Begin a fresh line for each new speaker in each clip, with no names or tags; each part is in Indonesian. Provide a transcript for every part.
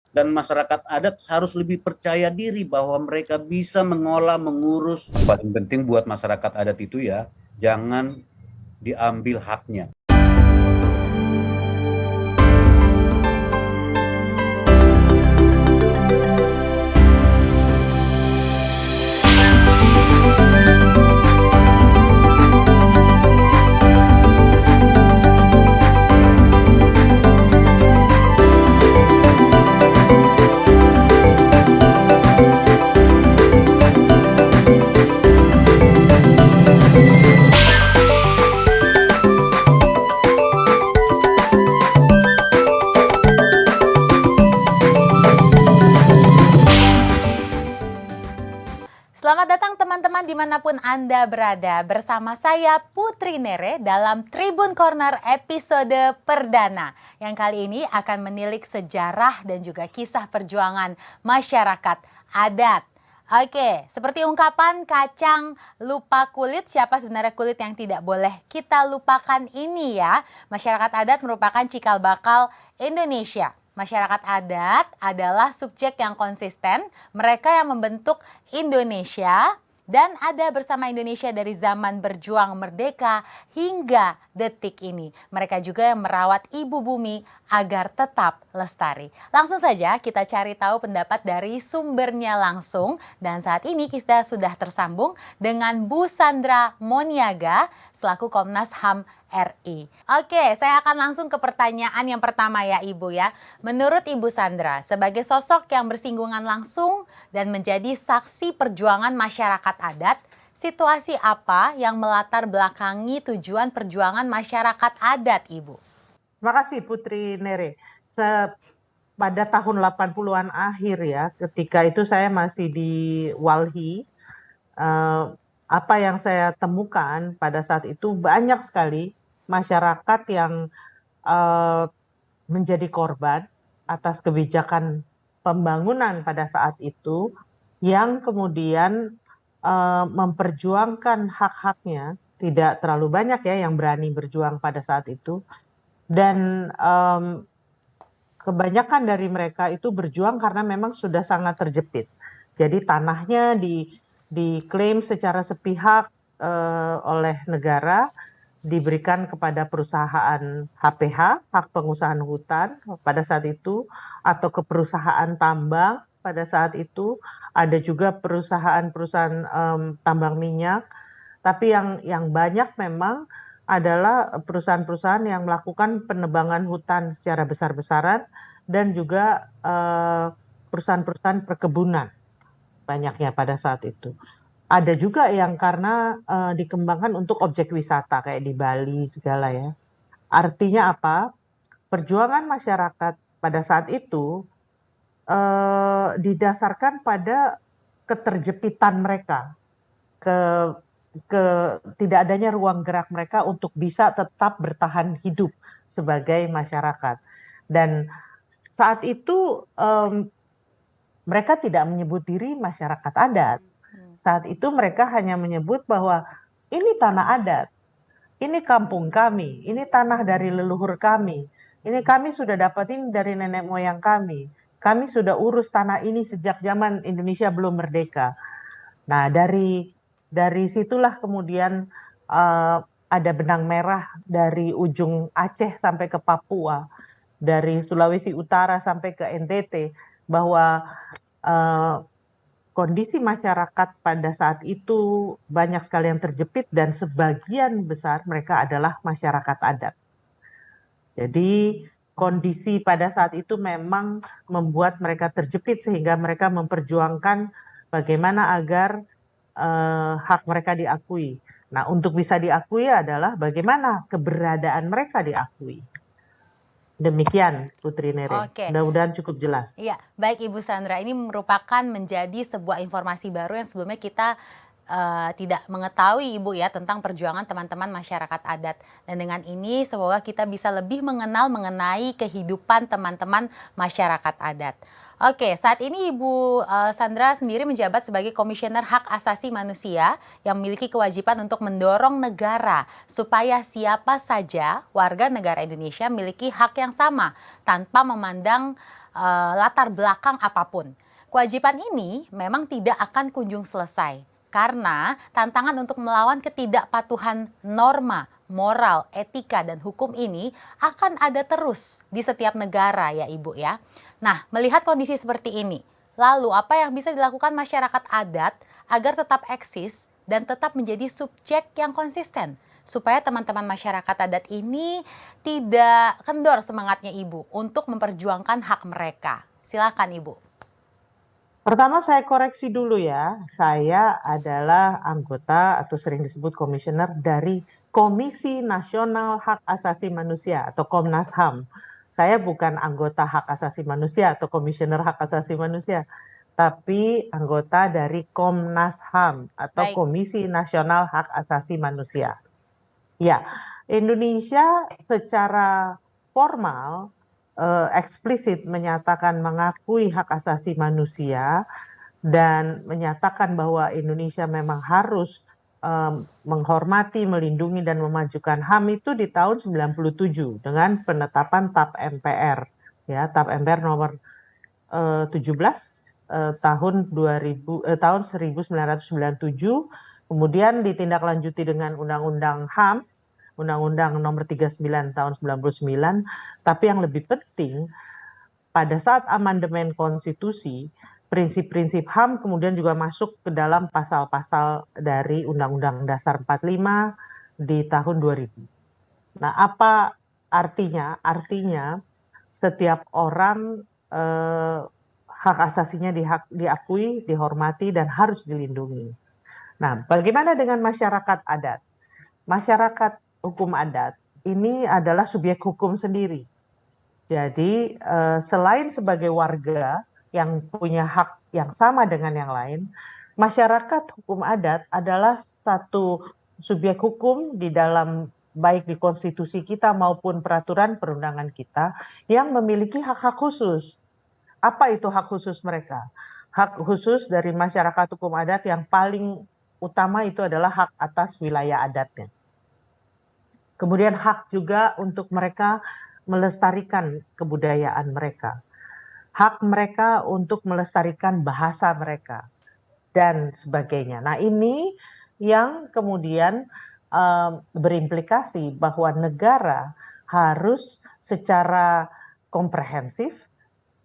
Dan masyarakat adat harus lebih percaya diri bahwa mereka bisa mengolah, mengurus. Yang paling penting buat masyarakat adat itu ya, jangan diambil haknya.
Selamat datang teman-teman dimanapun Anda berada. Bersama saya Putri Nere dalam Tribun Corner episode perdana. Yang kali ini akan menilik sejarah dan juga kisah perjuangan masyarakat adat. Oke, seperti ungkapan kacang lupa kulit, siapa sebenarnya kulit yang tidak boleh kita lupakan ini ya. Masyarakat adat merupakan cikal bakal Indonesia. Masyarakat adat adalah subjek yang konsisten, mereka yang membentuk Indonesia dan ada bersama Indonesia dari zaman berjuang merdeka hingga detik ini. Mereka juga yang merawat ibu bumi agar tetap lestari. Langsung saja kita cari tahu pendapat dari sumbernya langsung. Dan saat ini kita sudah tersambung dengan Bu Sandra Moniaga selaku Komnas HAM RI. Oke, saya akan langsung ke pertanyaan yang pertama ya Ibu ya. Menurut Ibu Sandra, sebagai sosok yang bersinggungan langsung dan menjadi saksi perjuangan masyarakat adat, situasi apa yang melatar belakangi tujuan perjuangan masyarakat adat, Ibu?
Terima kasih Putri Nere. Pada tahun 80-an akhir ya, ketika itu saya masih di Walhi, apa yang saya temukan pada saat itu banyak sekali masyarakat yang menjadi korban atas kebijakan pembangunan pada saat itu, yang kemudian memperjuangkan hak-haknya. Tidak terlalu banyak ya yang berani berjuang pada saat itu, dan kebanyakan dari mereka itu berjuang karena memang sudah sangat terjepit. Jadi tanahnya diklaim secara sepihak oleh negara, diberikan kepada perusahaan HPH, hak pengusahaan hutan pada saat itu, atau ke perusahaan tambang pada saat itu. Ada juga perusahaan-perusahaan tambang minyak. Tapi yang banyak memang adalah perusahaan-perusahaan yang melakukan penebangan hutan secara besar-besaran dan juga perusahaan-perusahaan perkebunan banyaknya pada saat itu. Ada juga yang karena dikembangkan untuk objek wisata kayak di Bali segala ya. Artinya apa? Perjuangan masyarakat pada saat itu didasarkan pada keterjepitan mereka, tidak adanya ruang gerak mereka untuk bisa tetap bertahan hidup sebagai masyarakat. Dan saat itu mereka tidak menyebut diri masyarakat adat. Saat itu mereka hanya menyebut bahwa ini tanah adat, ini kampung kami, ini tanah dari leluhur kami, ini kami sudah dapatin dari nenek moyang kami sudah urus tanah ini sejak zaman Indonesia belum merdeka. Nah, dari situlah kemudian ada benang merah dari ujung Aceh sampai ke Papua, dari Sulawesi Utara sampai ke NTT, bahwa kondisi masyarakat pada saat itu banyak sekali yang terjepit dan sebagian besar mereka adalah masyarakat adat. Jadi kondisi pada saat itu memang membuat mereka terjepit sehingga mereka memperjuangkan bagaimana agar hak mereka diakui. Nah, untuk bisa diakui adalah bagaimana keberadaan mereka diakui. Demikian Putri Nere.
Oke.
Mudah-mudahan cukup jelas.
Iya, baik Ibu Sandra, ini merupakan menjadi sebuah informasi baru yang sebelumnya kita tidak mengetahui Ibu ya tentang perjuangan teman-teman masyarakat adat. Dan dengan ini semoga kita bisa lebih mengenal mengenai kehidupan teman-teman masyarakat adat. Oke, saat ini Ibu Sandra sendiri menjabat sebagai Komisioner Hak Asasi Manusia yang memiliki kewajiban untuk mendorong negara supaya siapa saja warga negara Indonesia memiliki hak yang sama tanpa memandang latar belakang apapun. Kewajiban ini memang tidak akan kunjung selesai karena tantangan untuk melawan ketidakpatuhan norma, moral, etika, dan hukum ini akan ada terus di setiap negara ya Ibu ya. Nah, melihat kondisi seperti ini, lalu apa yang bisa dilakukan masyarakat adat agar tetap eksis dan tetap menjadi subjek yang konsisten supaya teman-teman masyarakat adat ini tidak kendor semangatnya Ibu untuk memperjuangkan hak mereka. Silakan Ibu.
Pertama saya koreksi dulu ya, saya adalah anggota atau sering disebut komisioner dari Komisi Nasional Hak Asasi Manusia atau Komnas HAM. Saya bukan anggota hak asasi manusia atau komisioner hak asasi manusia, tapi anggota dari Komnas HAM atau
Baik.
Komisi Nasional Hak Asasi Manusia. Ya, Indonesia secara formal eksplisit menyatakan mengakui hak asasi manusia dan menyatakan bahwa Indonesia memang harus menghormati, melindungi, dan memajukan HAM itu di tahun 97 dengan penetapan TAP MPR, ya TAP MPR nomor 17 tahun 1997, kemudian ditindaklanjuti dengan Undang-Undang HAM, Undang-Undang nomor 39 tahun 99, tapi yang lebih penting pada saat amandemen konstitusi, prinsip-prinsip HAM kemudian juga masuk ke dalam pasal-pasal dari Undang-Undang Dasar 45 di tahun 2000. Nah, apa artinya? Artinya setiap orang hak asasinya diakui, dihormati, dan harus dilindungi. Nah, bagaimana dengan masyarakat adat? Masyarakat hukum adat ini adalah subjek hukum sendiri. Jadi selain sebagai warga yang punya hak yang sama dengan yang lain, masyarakat hukum adat adalah satu subjek hukum di dalam baik di konstitusi kita maupun peraturan perundangan kita yang memiliki hak-hak khusus. Apa itu hak khusus mereka? Hak khusus dari masyarakat hukum adat yang paling utama itu adalah hak atas wilayah adatnya. Kemudian hak juga untuk mereka melestarikan kebudayaan mereka. Hak mereka untuk melestarikan bahasa mereka dan sebagainya. Nah, ini yang kemudian berimplikasi bahwa negara harus secara komprehensif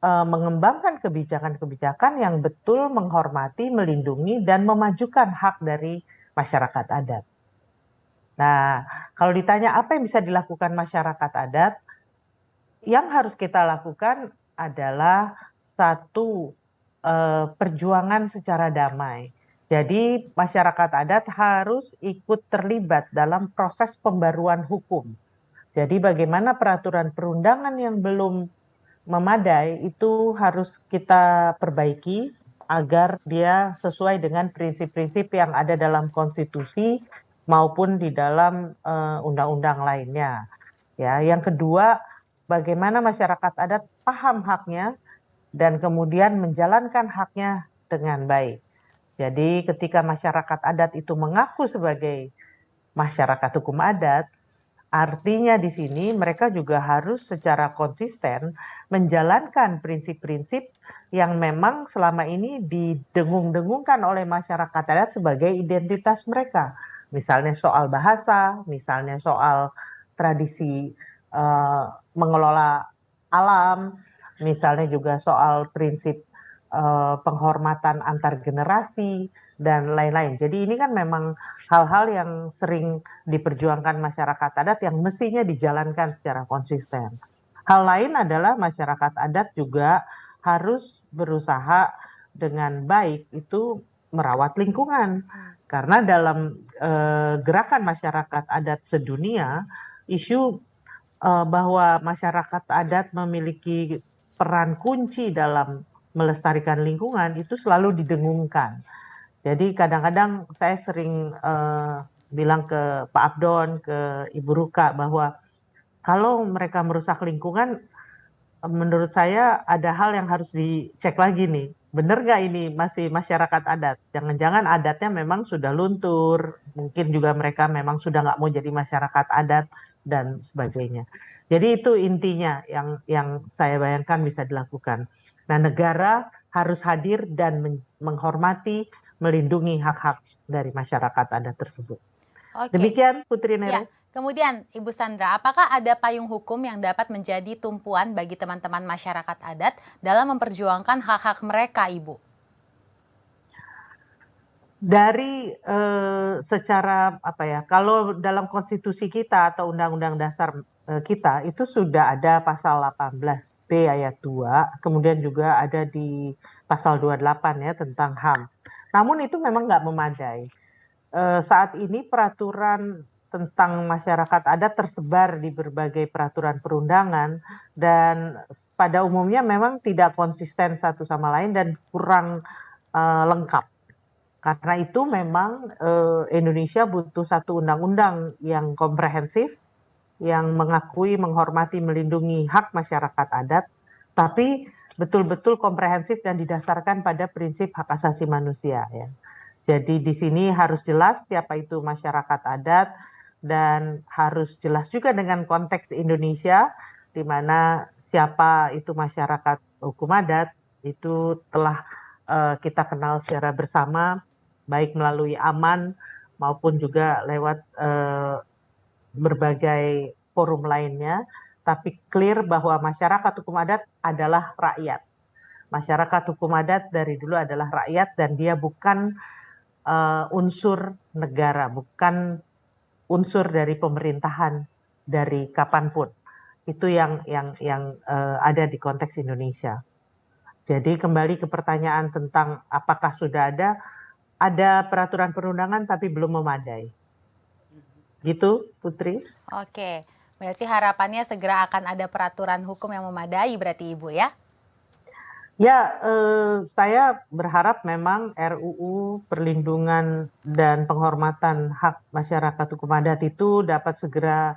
mengembangkan kebijakan-kebijakan yang betul menghormati, melindungi, dan memajukan hak dari masyarakat adat. Nah, kalau ditanya apa yang bisa dilakukan masyarakat adat, yang harus kita lakukan adalah satu perjuangan secara damai. Jadi masyarakat adat harus ikut terlibat dalam proses pembaruan hukum. Jadi bagaimana peraturan perundangan yang belum memadai itu harus kita perbaiki agar dia sesuai dengan prinsip-prinsip yang ada dalam konstitusi maupun di dalam undang-undang lainnya. Ya, yang kedua, bagaimana masyarakat adat paham haknya dan kemudian menjalankan haknya dengan baik. Jadi ketika masyarakat adat itu mengaku sebagai masyarakat hukum adat, artinya di sini mereka juga harus secara konsisten menjalankan prinsip-prinsip yang memang selama ini didengung-dengungkan oleh masyarakat adat sebagai identitas mereka. Misalnya soal bahasa, misalnya soal tradisi mengelola alam, misalnya juga soal prinsip penghormatan antar generasi, dan lain-lain. Jadi ini kan memang hal-hal yang sering diperjuangkan masyarakat adat yang mestinya dijalankan secara konsisten. Hal lain adalah masyarakat adat juga harus berusaha dengan baik itu merawat lingkungan. Karena dalam gerakan masyarakat adat sedunia, isu bahwa masyarakat adat memiliki peran kunci dalam melestarikan lingkungan itu selalu didengungkan. Jadi kadang-kadang saya sering bilang ke Pak Abdon, ke Ibu Ruka bahwa kalau mereka merusak lingkungan, menurut saya ada hal yang harus dicek lagi nih. Benar nggak ini masih masyarakat adat? Jangan-jangan adatnya memang sudah luntur, mungkin juga mereka memang sudah nggak mau jadi masyarakat adat dan sebagainya. Jadi itu intinya yang saya bayangkan bisa dilakukan. Nah, negara harus hadir dan menghormati, melindungi hak-hak dari masyarakat adat tersebut.
Oke.
Demikian Putri
Ya,
Nere.
kemudian Ibu Sandra, apakah ada payung hukum yang dapat menjadi tumpuan bagi teman-teman masyarakat adat dalam memperjuangkan hak-hak mereka, Ibu?
Dari secara apa ya, kalau dalam konstitusi kita atau undang-undang dasar kita itu sudah ada pasal 18B ayat 2, kemudian juga ada di pasal 28 ya tentang HAM. Namun itu memang nggak memadai. Saat ini peraturan tentang masyarakat adat tersebar di berbagai peraturan perundangan dan pada umumnya memang tidak konsisten satu sama lain dan kurang lengkap. Karena itu memang Indonesia butuh satu undang-undang yang komprehensif, yang mengakui, menghormati, melindungi hak masyarakat adat, tapi betul-betul komprehensif dan didasarkan pada prinsip hak asasi manusia ya. Jadi di sini harus jelas siapa itu masyarakat adat dan harus jelas juga dengan konteks Indonesia di mana siapa itu masyarakat hukum adat itu telah kita kenal secara bersama baik melalui aman maupun juga lewat berbagai forum lainnya, tapi clear bahwa masyarakat hukum adat adalah rakyat. Masyarakat hukum adat dari dulu adalah rakyat dan dia bukan unsur negara, bukan unsur dari pemerintahan dari kapanpun. Itu yang ada di konteks Indonesia. Jadi kembali ke pertanyaan tentang apakah sudah ada peraturan perundangan tapi belum memadai. Gitu, Putri.
Oke, berarti harapannya segera akan ada peraturan hukum yang memadai berarti Ibu ya?
Ya, saya berharap memang RUU perlindungan dan penghormatan hak masyarakat hukum adat itu dapat segera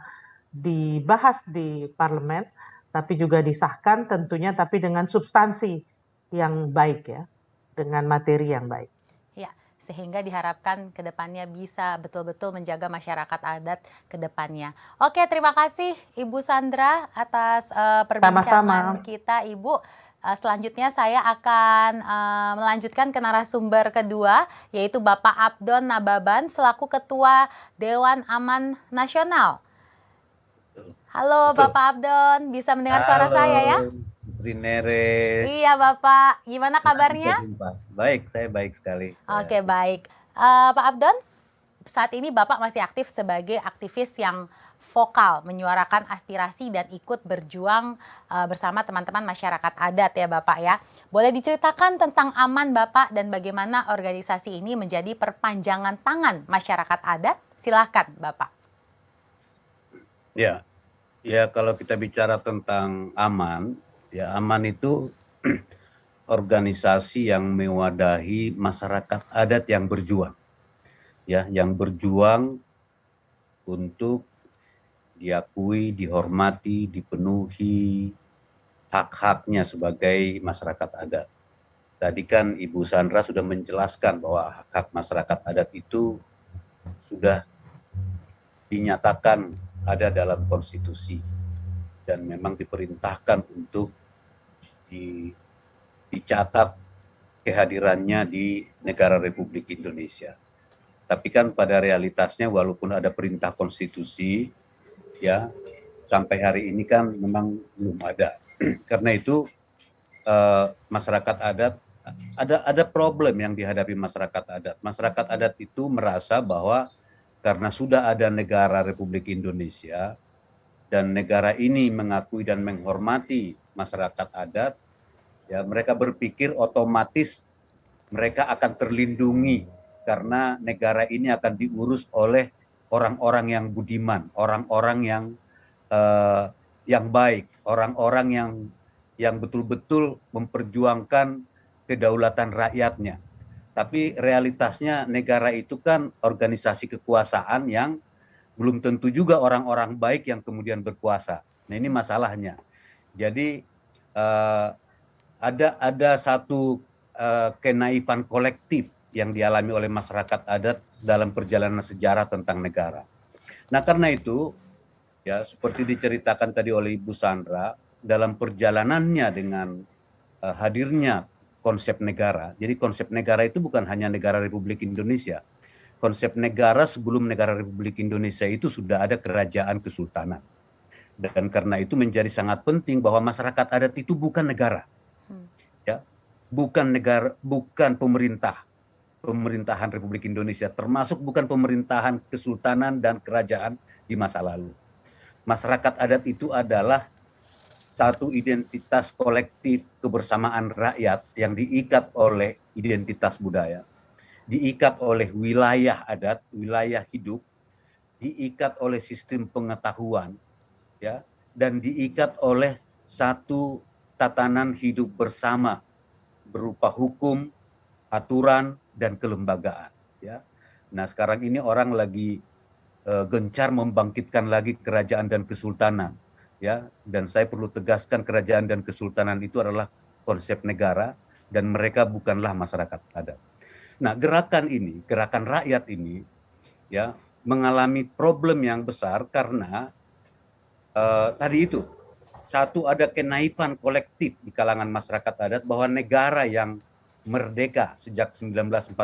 dibahas di parlemen, tapi juga disahkan tentunya tapi dengan substansi yang baik ya, dengan materi yang baik.
Ya, sehingga diharapkan ke depannya bisa betul-betul menjaga masyarakat adat ke depannya. Oke, terima kasih Ibu Sandra atas perbincangan kita, Ibu. Selanjutnya saya akan melanjutkan ke narasumber kedua, yaitu Bapak Abdon Nababan selaku Ketua Dewan Aman Nasional. Halo Bapak Abdon, bisa mendengar suara saya ya?
Putri Nere.
Iya Bapak, gimana kabarnya?
Baik, saya baik sekali.
Oke, baik. Pak Abdon, saat ini Bapak masih aktif sebagai aktivis yang vokal, menyuarakan aspirasi dan ikut berjuang bersama teman-teman masyarakat adat ya Bapak ya. Boleh diceritakan tentang Aman Bapak dan bagaimana organisasi ini menjadi perpanjangan tangan masyarakat adat? Silahkan Bapak.
Ya, kalau kita bicara tentang Aman, ya Aman itu organisasi yang mewadahi masyarakat adat yang berjuang. Ya, yang berjuang untuk diakui, dihormati, dipenuhi hak-haknya sebagai masyarakat adat. Tadi kan Ibu Sandra sudah menjelaskan bahwa hak-hak masyarakat adat itu sudah dinyatakan ada dalam konstitusi dan memang diperintahkan untuk dicatat kehadirannya di negara Republik Indonesia. Tapi kan pada realitasnya walaupun ada perintah konstitusi, ya sampai hari ini kan memang belum ada. Karena itu masyarakat adat ada problem yang dihadapi masyarakat adat. Masyarakat adat itu merasa bahwa karena sudah ada negara Republik Indonesia dan negara ini mengakui dan menghormati masyarakat adat, ya mereka berpikir otomatis mereka akan terlindungi karena negara ini akan diurus oleh orang-orang yang budiman, orang-orang yang baik, orang-orang yang betul-betul memperjuangkan kedaulatan rakyatnya. Tapi realitasnya negara itu kan organisasi kekuasaan yang belum tentu juga orang-orang baik yang kemudian berkuasa. Nah ini masalahnya. Jadi ada satu kenaifan kolektif yang dialami oleh masyarakat adat dalam perjalanan sejarah tentang negara. Nah karena itu Ya, seperti diceritakan tadi oleh Ibu Sandra, dalam perjalanannya dengan hadirnya konsep negara. Jadi konsep negara itu bukan hanya negara Republik Indonesia. Konsep negara sebelum negara Republik Indonesia itu sudah ada kerajaan kesultanan. Dan karena itu menjadi sangat penting bahwa masyarakat adat itu bukan negara. Ya, bukan negara, bukan pemerintahan Republik Indonesia, termasuk bukan pemerintahan kesultanan dan kerajaan di masa lalu. Masyarakat adat itu adalah satu identitas kolektif kebersamaan rakyat yang diikat oleh identitas budaya, diikat oleh wilayah adat, wilayah hidup, diikat oleh sistem pengetahuan, ya, dan diikat oleh satu tatanan hidup bersama berupa hukum, aturan, dan kelembagaan. Ya. Nah, sekarang ini orang lagi gencar membangkitkan lagi kerajaan dan kesultanan, ya. Dan saya perlu tegaskan kerajaan dan kesultanan itu adalah konsep negara dan mereka bukanlah masyarakat adat. Nah, gerakan ini, gerakan rakyat ini, ya, mengalami problem yang besar karena tadi itu satu ada kenaifan kolektif di kalangan masyarakat adat bahwa negara yang merdeka sejak 1945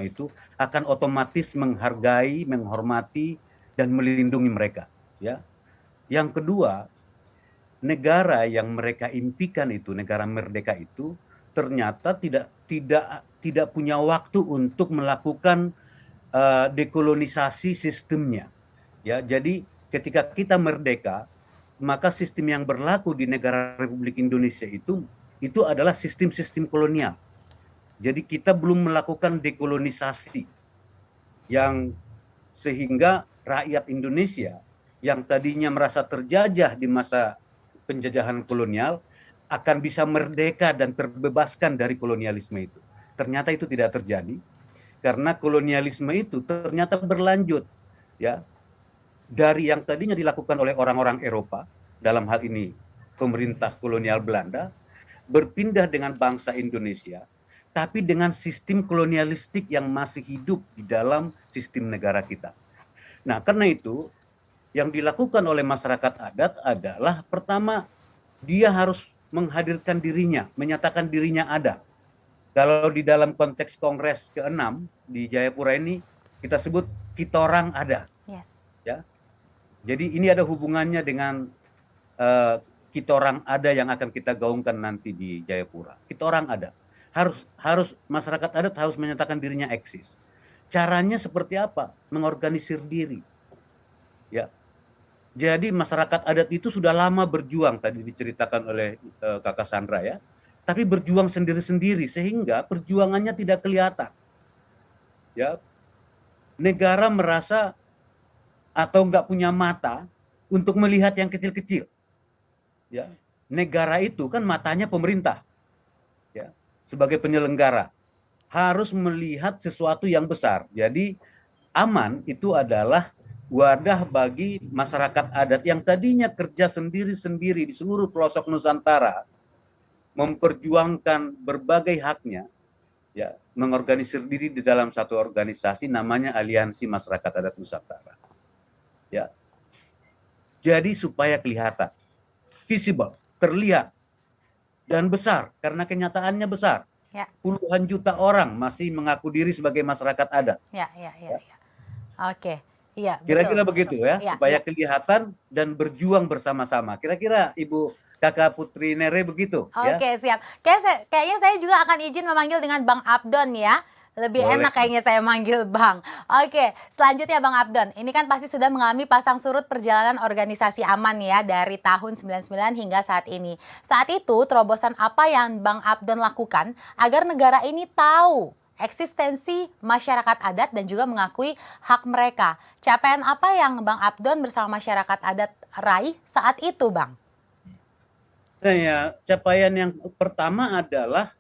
itu akan otomatis menghargai, menghormati, dan melindungi mereka. Ya. Yang kedua, negara yang mereka impikan itu, negara merdeka itu, ternyata tidak punya waktu untuk melakukan dekolonisasi sistemnya. Ya, jadi ketika kita merdeka, maka sistem yang berlaku di negara Republik Indonesia itu adalah sistem-sistem kolonial. Jadi kita belum melakukan dekolonisasi yang sehingga rakyat Indonesia yang tadinya merasa terjajah di masa penjajahan kolonial akan bisa merdeka dan terbebaskan dari kolonialisme itu. Ternyata itu tidak terjadi karena kolonialisme itu ternyata berlanjut, ya, dari yang tadinya dilakukan oleh orang-orang Eropa, dalam hal ini pemerintah kolonial Belanda, berpindah dengan bangsa Indonesia, tapi dengan sistem kolonialistik yang masih hidup di dalam sistem negara kita. Nah, karena itu yang dilakukan oleh masyarakat adat adalah pertama, dia harus menghadirkan dirinya, menyatakan dirinya ada. Kalau di dalam konteks Kongres ke-6 di Jayapura ini, kita sebut Kitorang ada.
Yes.
Ya. Jadi ini ada hubungannya dengan Kitorang ada yang akan kita gaungkan nanti di Jayapura. Kitorang ada. Harus masyarakat adat harus menyatakan dirinya eksis. Caranya seperti apa? Mengorganisir diri. Ya. Jadi masyarakat adat itu sudah lama berjuang, tadi diceritakan oleh Kakak Sandra, ya. Tapi berjuang sendiri-sendiri sehingga perjuangannya tidak kelihatan. Ya. Negara merasa atau nggak punya mata untuk melihat yang kecil-kecil. Ya. Negara itu kan matanya pemerintah. Ya. Sebagai penyelenggara harus melihat sesuatu yang besar. Jadi aman itu adalah wadah bagi masyarakat adat yang tadinya kerja sendiri-sendiri di seluruh pelosok Nusantara, memperjuangkan berbagai haknya, ya, mengorganisir diri di dalam satu organisasi namanya Aliansi Masyarakat Adat Nusantara. Ya. Jadi supaya kelihatan, visible, terlihat, dan besar, karena kenyataannya besar.
Ya.
Puluhan juta orang masih mengaku diri sebagai masyarakat adat.
Ya. Oke, iya.
Kira-kira
betul.
begitu ya, supaya kelihatan dan berjuang bersama-sama. Kira-kira Ibu Kakak Putri Nere begitu.
Oke, siap. Kayaknya saya juga akan izin memanggil dengan Bang Abdon ya. Lebih
Boleh.
enak kayaknya saya manggil Bang. Oke, selanjutnya Bang Abdon. Ini kan pasti sudah mengalami pasang surut perjalanan organisasi aman ya dari tahun 99 hingga saat ini. Saat itu terobosan apa yang Bang Abdon lakukan agar negara ini tahu eksistensi masyarakat adat dan juga mengakui hak mereka? Capaian apa yang Bang Abdon bersama masyarakat adat raih saat itu, Bang?
Nah, ya, capaian yang pertama adalah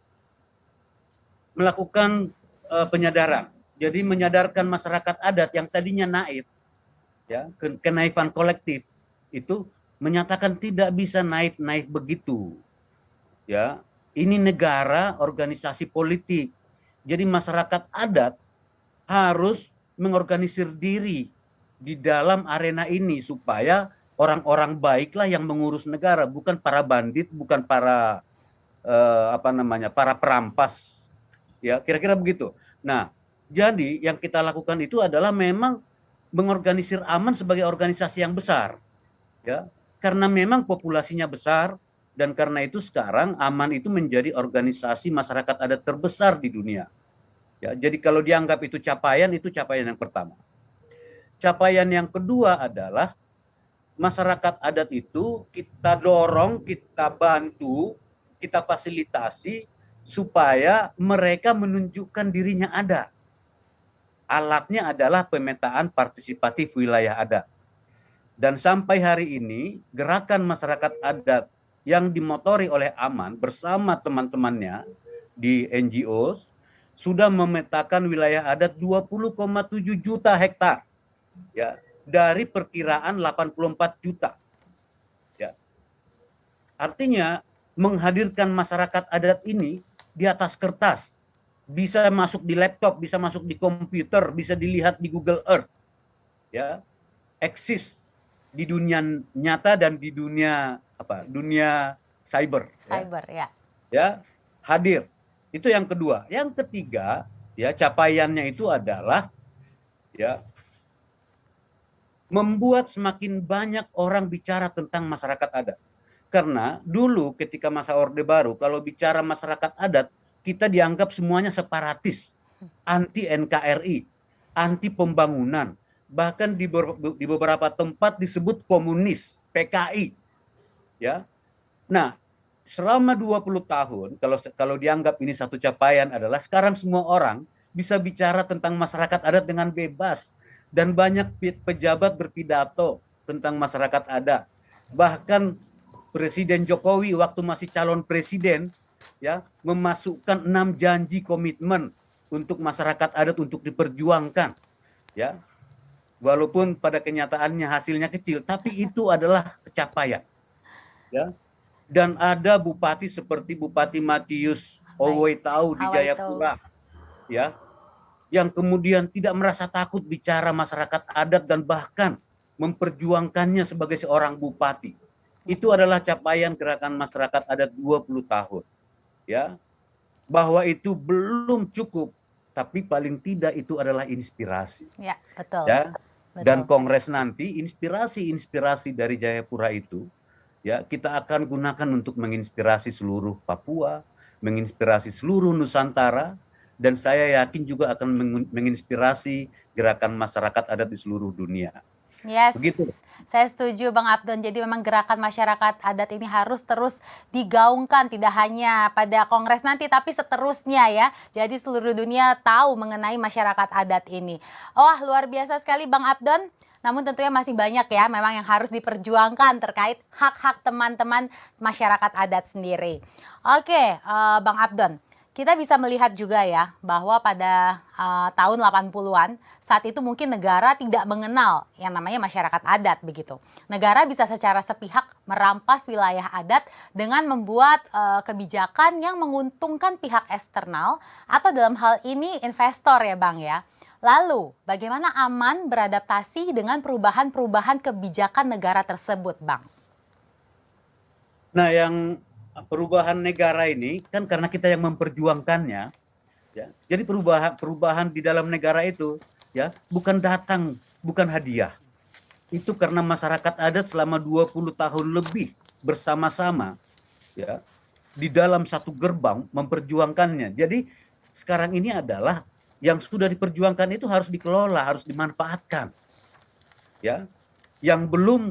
melakukan penyadaran. Jadi menyadarkan masyarakat adat yang tadinya naif, ya, kenaifan kolektif itu menyatakan tidak bisa naif-naif begitu. Ya, ini negara, organisasi politik. Jadi masyarakat adat harus mengorganisir diri di dalam arena ini supaya orang-orang baiklah yang mengurus negara, bukan para bandit, bukan para para perampas, ya kira-kira begitu. Nah, jadi yang kita lakukan itu adalah memang mengorganisir Aman sebagai organisasi yang besar, ya, karena memang populasinya besar dan karena itu sekarang Aman itu menjadi organisasi masyarakat adat terbesar di dunia. Ya, jadi kalau dianggap itu capaian yang pertama. Capaian yang kedua adalah masyarakat adat itu kita dorong, kita bantu, kita fasilitasi supaya mereka menunjukkan dirinya ada. Alatnya adalah pemetaan partisipatif wilayah adat. Dan sampai hari ini gerakan masyarakat adat yang dimotori oleh Aman bersama teman-temannya di NGO sudah memetakan wilayah adat 20,7 juta hektar, ya, dari perkiraan 84 juta. Ya. Artinya menghadirkan masyarakat adat ini di atas kertas, bisa masuk di laptop, bisa masuk di komputer, bisa dilihat di Google Earth, ya, eksis di dunia nyata dan di dunia dunia cyber.
Cyber, ya.
Ya, hadir. Itu yang kedua. Yang ketiga, ya, capaiannya itu adalah, ya, membuat semakin banyak orang bicara tentang masyarakat adat. Karena dulu ketika masa Orde Baru, kalau bicara masyarakat adat, kita dianggap semuanya separatis, anti NKRI, anti pembangunan, bahkan di beberapa tempat disebut komunis, PKI. Ya. Nah, selama 20 tahun, kalau dianggap ini satu capaian adalah sekarang semua orang bisa bicara tentang masyarakat adat dengan bebas. Dan banyak pejabat berpidato tentang masyarakat adat. Bahkan Presiden Jokowi waktu masih calon presiden, ya, memasukkan 6 janji komitmen untuk masyarakat adat untuk diperjuangkan. Ya. Walaupun pada kenyataannya hasilnya kecil, tapi itu adalah pencapaian. Ya. Dan ada bupati seperti Bupati Matius Owoitau di Jayapura, ya, yang kemudian tidak merasa takut bicara masyarakat adat dan bahkan memperjuangkannya sebagai seorang bupati. Itu adalah capaian gerakan masyarakat adat 20 tahun. Ya. Bahwa itu belum cukup, tapi paling tidak itu adalah inspirasi.
Ya, betul.
Ya.
Betul.
Dan kongres nanti inspirasi dari Jayapura itu, ya, kita akan gunakan untuk menginspirasi seluruh Papua, menginspirasi seluruh Nusantara, dan saya yakin juga akan menginspirasi gerakan masyarakat adat di seluruh dunia.
Yes,
begitu.
Saya setuju Bang Abdon. Jadi memang gerakan masyarakat adat ini harus terus digaungkan, tidak hanya pada kongres nanti, tapi seterusnya ya. Jadi seluruh dunia tahu mengenai masyarakat adat ini. Wah, luar biasa sekali Bang Abdon. Namun tentunya masih banyak ya memang yang harus diperjuangkan terkait hak-hak teman-teman masyarakat adat sendiri. Oke, Bang Abdon. Kita bisa melihat juga ya bahwa pada tahun 80-an saat itu mungkin negara tidak mengenal yang namanya masyarakat adat begitu. Negara bisa secara sepihak merampas wilayah adat dengan membuat kebijakan yang menguntungkan pihak eksternal atau dalam hal ini investor ya Bang ya. Lalu bagaimana Aman beradaptasi dengan perubahan-perubahan kebijakan negara tersebut Bang?
Nah, yang perubahan negara ini kan karena kita yang memperjuangkannya, ya. Jadi perubahan di dalam negara itu, ya, bukan datang, bukan hadiah. Itu karena masyarakat adat selama 20 tahun lebih bersama-sama, ya, di dalam satu gerbang memperjuangkannya. Jadi sekarang ini adalah yang sudah diperjuangkan itu harus dikelola, harus dimanfaatkan. Ya. Yang belum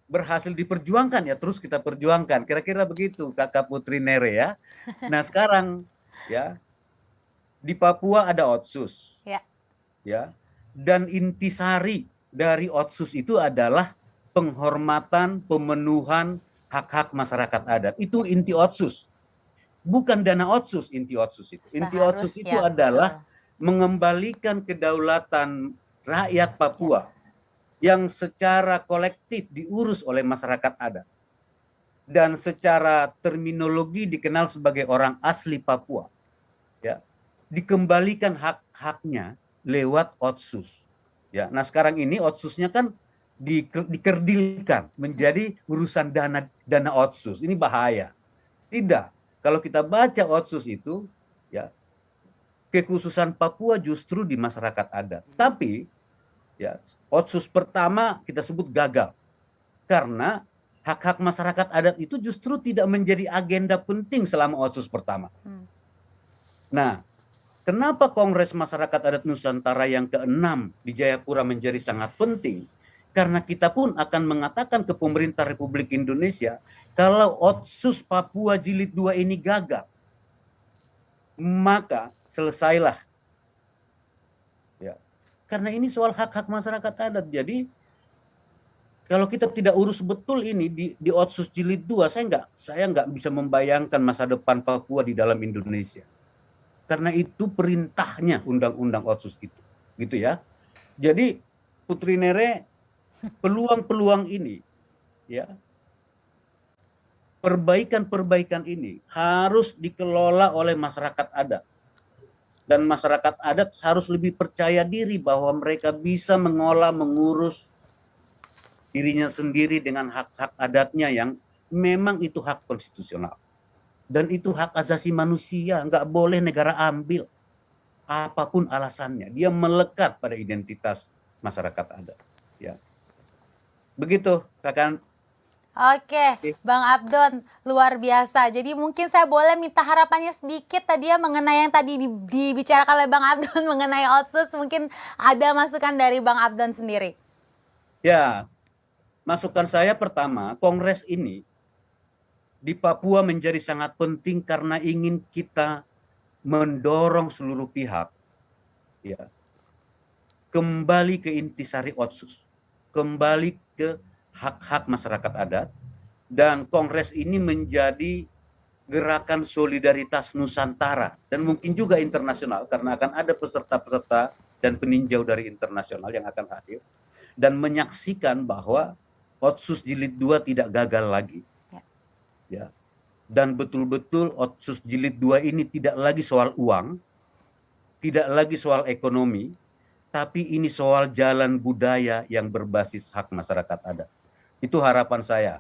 berhasil diperjuangkan ya terus kita perjuangkan, kira-kira begitu Kakak Putri Nere ya. Nah sekarang ya di Papua ada Otsus, ya, dan intisari dari Otsus itu adalah penghormatan, pemenuhan hak-hak masyarakat adat. Itu inti Otsus, bukan dana Otsus. Inti Otsus itu, inti Otsus itu adalah mengembalikan kedaulatan rakyat Papua yang secara kolektif diurus oleh masyarakat adat dan secara terminologi dikenal sebagai orang asli Papua, ya, dikembalikan hak-haknya lewat Otsus. Ya, nah sekarang ini Otsusnya kan dikerdilkan menjadi urusan dana otsus. Ini bahaya. Tidak. Kalau kita baca otsus itu, ya, kekhususan Papua justru di masyarakat adat. Tapi ya, otsus pertama kita sebut gagal karena hak-hak masyarakat adat itu justru tidak menjadi agenda penting selama otsus pertama. Nah, kenapa Kongres Masyarakat Adat Nusantara yang ke-6 di Jayapura menjadi sangat penting? Karena kita pun akan mengatakan ke pemerintah Republik Indonesia, kalau otsus Papua Jilid 2 ini gagal, maka selesailah. Ya. Karena ini soal hak-hak masyarakat adat. Jadi kalau kita tidak urus betul ini di otsus Jilid 2, saya nggak bisa membayangkan masa depan Papua di dalam Indonesia. Karena itu perintahnya undang-undang otsus itu, gitu ya. Jadi Putri Nere, peluang-peluang ini, ya, perbaikan-perbaikan ini harus dikelola oleh masyarakat adat. Dan masyarakat adat harus lebih percaya diri bahwa mereka bisa mengolah, mengurus dirinya sendiri dengan hak-hak adatnya yang memang itu hak konstitusional. Dan itu hak asasi manusia, nggak boleh negara ambil. Apapun alasannya, dia melekat pada identitas masyarakat adat. Ya. Begitu, Kakak.
Oke, Bang Abdon, luar biasa. Jadi mungkin saya boleh minta harapannya sedikit tadi ya mengenai yang tadi dibicarakan oleh Bang Abdon mengenai otsus. Mungkin ada masukan dari Bang Abdon sendiri.
Ya, masukan saya pertama, Kongres ini di Papua menjadi sangat penting karena ingin kita mendorong seluruh pihak, ya, kembali ke intisari otsus, kembali ke hak-hak masyarakat adat, dan Kongres ini menjadi gerakan solidaritas Nusantara dan mungkin juga internasional karena akan ada peserta-peserta dan peninjau dari internasional yang akan hadir dan menyaksikan bahwa otsus Jilid 2 tidak gagal lagi. Ya. Dan betul-betul otsus Jilid 2 ini tidak lagi soal uang, tidak lagi soal ekonomi, tapi ini soal jalan budaya yang berbasis hak masyarakat adat. Itu harapan saya,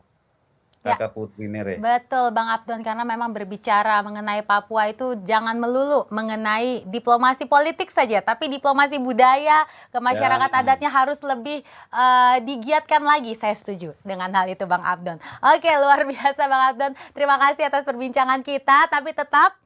Kakak Putri Nere.
Betul Bang Abdon, karena memang berbicara mengenai Papua itu jangan melulu mengenai diplomasi politik saja, tapi diplomasi budaya ke masyarakat adatnya harus lebih digiatkan lagi. Saya setuju dengan hal itu Bang Abdon. Oke, luar biasa Bang Abdon. Terima kasih atas perbincangan kita, tapi tetap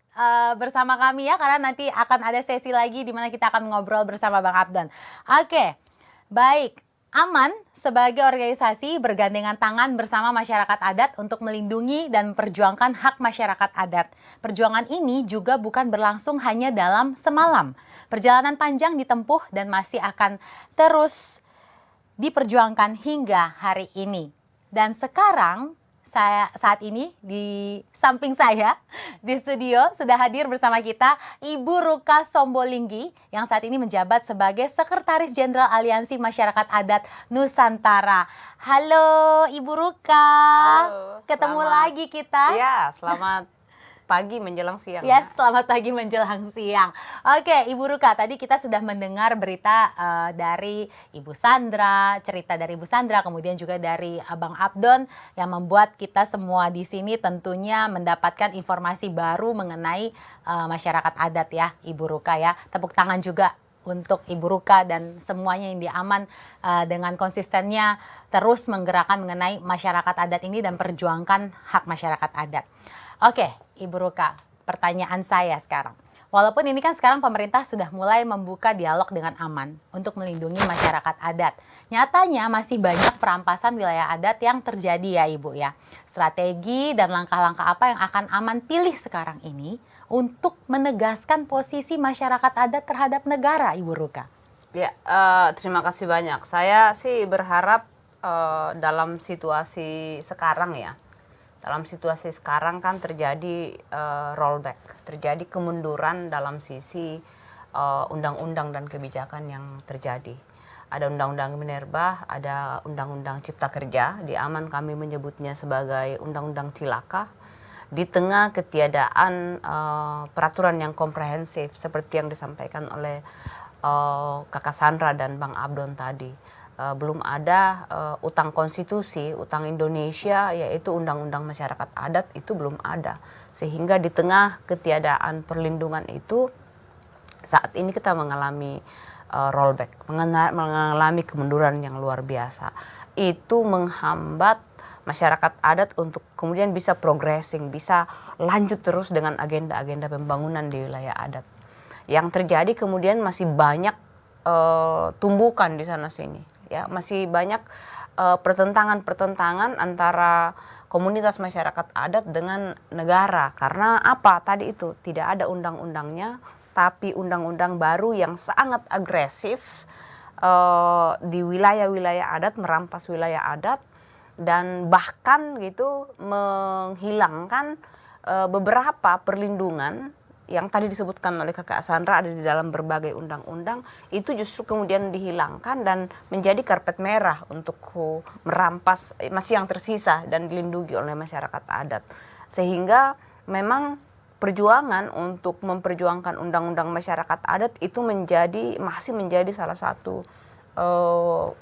bersama kami ya, karena nanti akan ada sesi lagi di mana kita akan ngobrol bersama Bang Abdon. Oke, baik. Aman sebagai organisasi bergandengan tangan bersama masyarakat adat untuk melindungi dan memperjuangkan hak masyarakat adat. Perjuangan ini juga bukan berlangsung hanya dalam semalam. Perjalanan panjang ditempuh dan masih akan terus diperjuangkan hingga hari ini. Dan sekarang saat ini di samping saya di studio sudah hadir bersama kita Ibu Ruka Sombolinggi yang saat ini menjabat sebagai Sekretaris Jenderal Aliansi Masyarakat Adat Nusantara. Halo Ibu Ruka.
Halo,
ketemu lagi kita.
Ya, selamat pagi menjelang siang.
Yes, selamat pagi menjelang siang. Oke, Ibu Ruka, tadi kita sudah mendengar berita dari Ibu Sandra, cerita dari Ibu Sandra, kemudian juga dari Abang Abdon yang membuat kita semua di sini tentunya mendapatkan informasi baru mengenai masyarakat adat ya, Ibu Ruka ya. Tepuk tangan juga untuk Ibu Ruka dan semuanya yang diaman dengan konsistennya terus menggerakkan mengenai masyarakat adat ini dan perjuangkan hak masyarakat adat. Oke, Ibu Ruka, pertanyaan saya sekarang. Walaupun ini kan sekarang pemerintah sudah mulai membuka dialog dengan aman untuk melindungi masyarakat adat. Nyatanya masih banyak perampasan wilayah adat yang terjadi ya Ibu ya. Strategi dan langkah-langkah apa yang akan aman pilih sekarang ini untuk menegaskan posisi masyarakat adat terhadap negara, Ibu Ruka?
Ya, terima kasih banyak. Saya sih berharap dalam situasi sekarang ya. Dalam situasi sekarang kan terjadi rollback, terjadi kemunduran dalam sisi undang-undang dan kebijakan yang terjadi. Ada undang-undang Minerba, ada undang-undang Cipta Kerja, di Aman kami menyebutnya sebagai undang-undang cilaka. Di tengah ketiadaan peraturan yang komprehensif seperti yang disampaikan oleh Kakak Sandra dan Bang Abdon tadi. belum ada utang konstitusi, utang Indonesia, yaitu Undang-Undang Masyarakat Adat itu belum ada. Sehingga di tengah ketiadaan perlindungan itu, saat ini kita mengalami rollback, mengalami kemunduran yang luar biasa. Itu menghambat masyarakat adat untuk kemudian bisa progressing, bisa lanjut terus dengan agenda-agenda pembangunan di wilayah adat. Yang terjadi kemudian masih banyak tumbukan di sana sini, ya masih banyak pertentangan antara komunitas masyarakat adat dengan negara. Karena apa? Tadi itu tidak ada undang-undangnya, tapi undang-undang baru yang sangat agresif di wilayah-wilayah adat, merampas wilayah adat, dan bahkan gitu menghilangkan beberapa perlindungan yang tadi disebutkan oleh Kakak Sandra ada di dalam berbagai undang-undang, itu justru kemudian dihilangkan dan menjadi karpet merah untuk merampas masih yang tersisa dan dilindungi oleh masyarakat adat. Sehingga memang perjuangan untuk memperjuangkan undang-undang masyarakat adat itu masih menjadi salah satu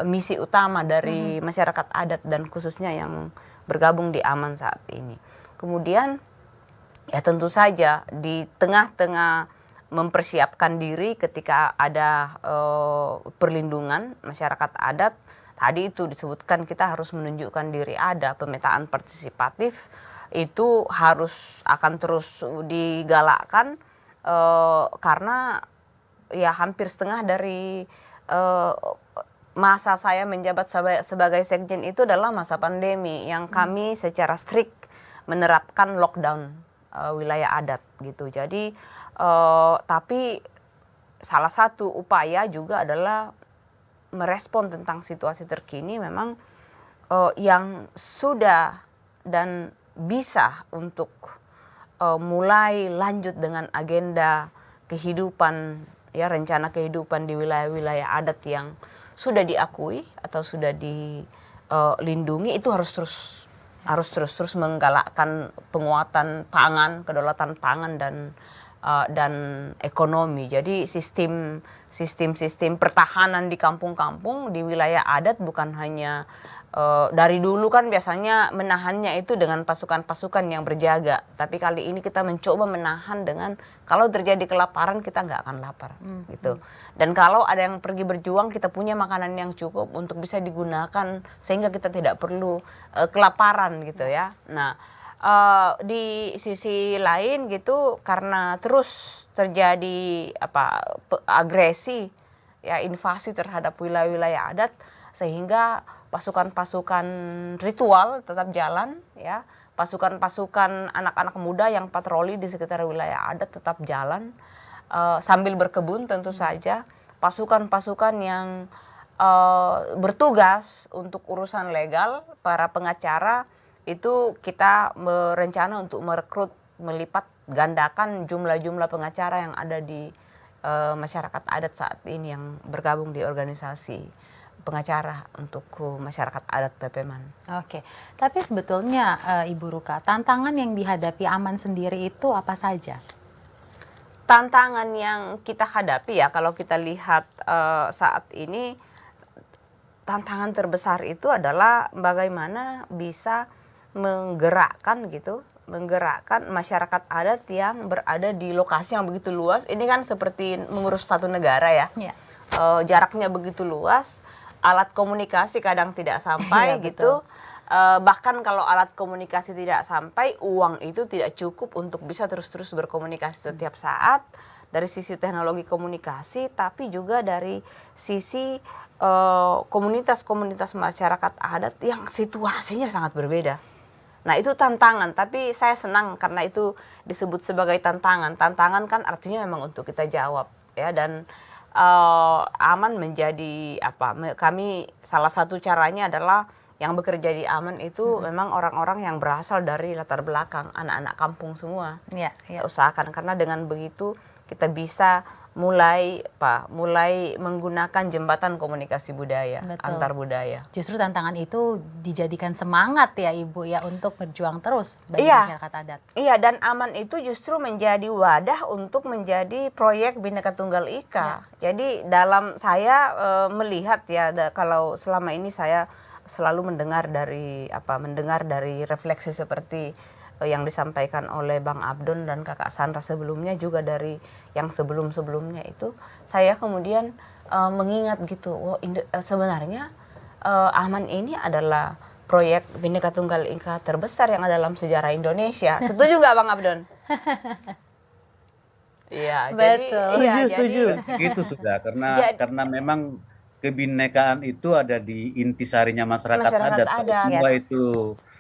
misi utama dari masyarakat adat dan khususnya yang bergabung di AMAN saat ini. Kemudian ya tentu saja di tengah-tengah mempersiapkan diri ketika ada perlindungan masyarakat adat, tadi itu disebutkan kita harus menunjukkan diri ada, pemetaan partisipatif itu akan terus digalakkan karena ya hampir setengah dari masa saya menjabat sebagai sekjen itu adalah masa pandemi yang kami secara strict menerapkan lockdown wilayah adat gitu. Jadi tapi salah satu upaya juga adalah merespon tentang situasi terkini memang yang sudah dan bisa untuk mulai lanjut dengan agenda kehidupan, ya rencana kehidupan di wilayah-wilayah adat yang sudah diakui atau sudah dilindungi, itu harus terus menggalakkan penguatan pangan, kedaulatan pangan dan ekonomi. Jadi sistem pertahanan di kampung-kampung di wilayah adat bukan hanya dari dulu kan biasanya menahannya itu dengan pasukan-pasukan yang berjaga, tapi kali ini kita mencoba menahan dengan kalau terjadi kelaparan kita nggak akan lapar gitu. Dan kalau ada yang pergi berjuang kita punya makanan yang cukup untuk bisa digunakan sehingga kita tidak perlu kelaparan gitu ya. Nah di sisi lain gitu karena terus terjadi agresi ya invasi terhadap wilayah-wilayah adat sehingga pasukan-pasukan ritual tetap jalan ya, pasukan-pasukan anak-anak muda yang patroli di sekitar wilayah adat tetap jalan sambil berkebun tentu saja, pasukan-pasukan yang bertugas untuk urusan legal, para pengacara itu kita berencana untuk merekrut, melipat gandakan jumlah-jumlah pengacara yang ada di masyarakat adat saat ini yang bergabung di organisasi pengacara untuk masyarakat adat Pepeman.
Oke, tapi sebetulnya Ibu Ruka, tantangan yang dihadapi AMAN sendiri itu apa saja?
Tantangan yang kita hadapi ya kalau kita lihat saat ini, tantangan terbesar itu adalah bagaimana bisa menggerakkan masyarakat adat yang berada di lokasi yang begitu luas. Ini kan seperti mengurus satu negara ya. Yeah. Jaraknya begitu luas, alat komunikasi kadang tidak sampai gitu. Bahkan kalau alat komunikasi tidak sampai, uang itu tidak cukup untuk bisa terus-terus berkomunikasi setiap saat. Dari sisi teknologi komunikasi, tapi juga dari sisi komunitas-komunitas masyarakat adat yang situasinya sangat berbeda. Nah itu tantangan, tapi saya senang karena itu disebut sebagai tantangan. Tantangan kan artinya memang untuk kita jawab ya, dan AMAN menjadi kami salah satu caranya adalah yang bekerja di AMAN itu memang orang-orang yang berasal dari latar belakang anak-anak kampung semua. Kita usahakan karena dengan begitu kita bisa mulai menggunakan jembatan komunikasi budaya,
Betul.
antar budaya.
Justru tantangan itu dijadikan semangat ya Ibu ya untuk berjuang terus bagi
Iya.
masyarakat adat.
Iya, dan aman itu justru menjadi wadah untuk menjadi proyek Bhinneka Tunggal Ika. Jadi dalam saya melihat ya, kalau selama ini saya selalu mendengar dari refleksi seperti yang disampaikan oleh Bang Abdon dan Kakak Sandra sebelumnya, juga dari yang sebelum-sebelumnya itu, saya kemudian mengingat gitu, sebenarnya Aman ini adalah proyek Bhinneka Tunggal Ika terbesar yang ada dalam sejarah Indonesia. Setuju nggak Bang Abdon? Iya,
Betul.
Setuju.
Begitu sudah, karena memang kebinekaan itu ada di intisarinya masyarakat adat. Kalau
adat.
semua
Yes.
itu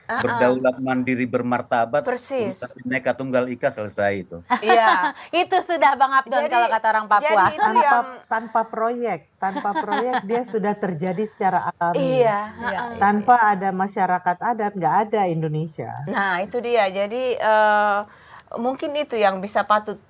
berdaulat mandiri bermartabat,
Persis.
urusan Bhinneka Tunggal Ika selesai itu.
Iya.
Itu sudah Bang Abdon
Jadi-
kalau kata orang Papua.
jadi itu yang
Tanpa proyek dia sudah terjadi secara alami.
iya.
Iya.
Tanpa ada masyarakat adat nggak ada Indonesia.
Nah, itu dia. Jadi mungkin itu yang bisa patut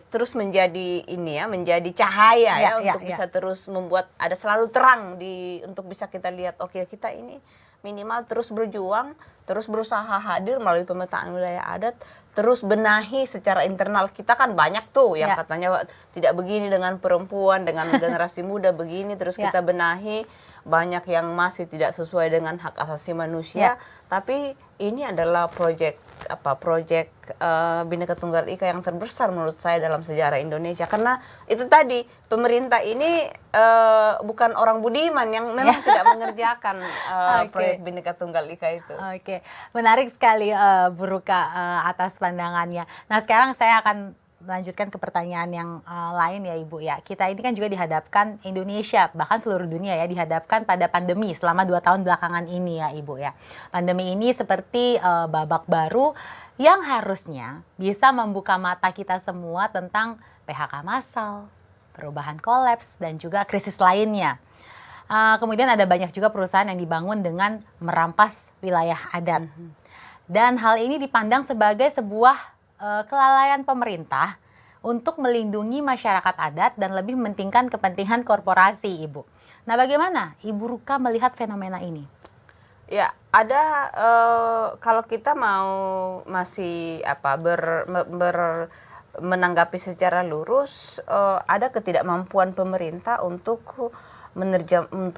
terus menjadi menjadi cahaya
Iya,
untuk
iya.
bisa terus membuat ada selalu terang untuk bisa kita lihat, oke, kita ini minimal terus berjuang, terus berusaha hadir melalui pemetaan wilayah adat, terus benahi secara internal. Kita kan banyak tuh yang
Ya.
katanya tidak begini dengan perempuan, dengan generasi muda begini, terus
Ya.
kita benahi, banyak yang masih tidak sesuai dengan hak asasi manusia. Tapi ini adalah proyek Bhinneka Tunggal Ika yang terbesar menurut saya dalam sejarah Indonesia, karena itu tadi pemerintah ini bukan orang budiman yang memang tidak mengerjakan
Oke.
proyek Bhinneka Tunggal Ika itu.
Oke, menarik sekali Bu Ruka atas pandangannya. Nah sekarang saya akan melanjutkan ke pertanyaan yang lain ya Ibu ya. Kita ini kan juga dihadapkan Indonesia, bahkan seluruh dunia ya, dihadapkan pada pandemi selama 2 tahun belakangan ini ya Ibu ya. Pandemi ini seperti babak baru yang harusnya bisa membuka mata kita semua tentang PHK massal, perubahan kolaps, dan juga krisis lainnya. Kemudian ada banyak juga perusahaan yang dibangun dengan merampas wilayah adat. Dan hal ini dipandang sebagai sebuah kelalaian pemerintah untuk melindungi masyarakat adat dan lebih mementingkan kepentingan korporasi, Ibu. Nah, bagaimana Ibu Ruka melihat fenomena ini?
Ya, ada kalau kita mau masih menanggapi secara lurus, ada ketidakmampuan pemerintah untuk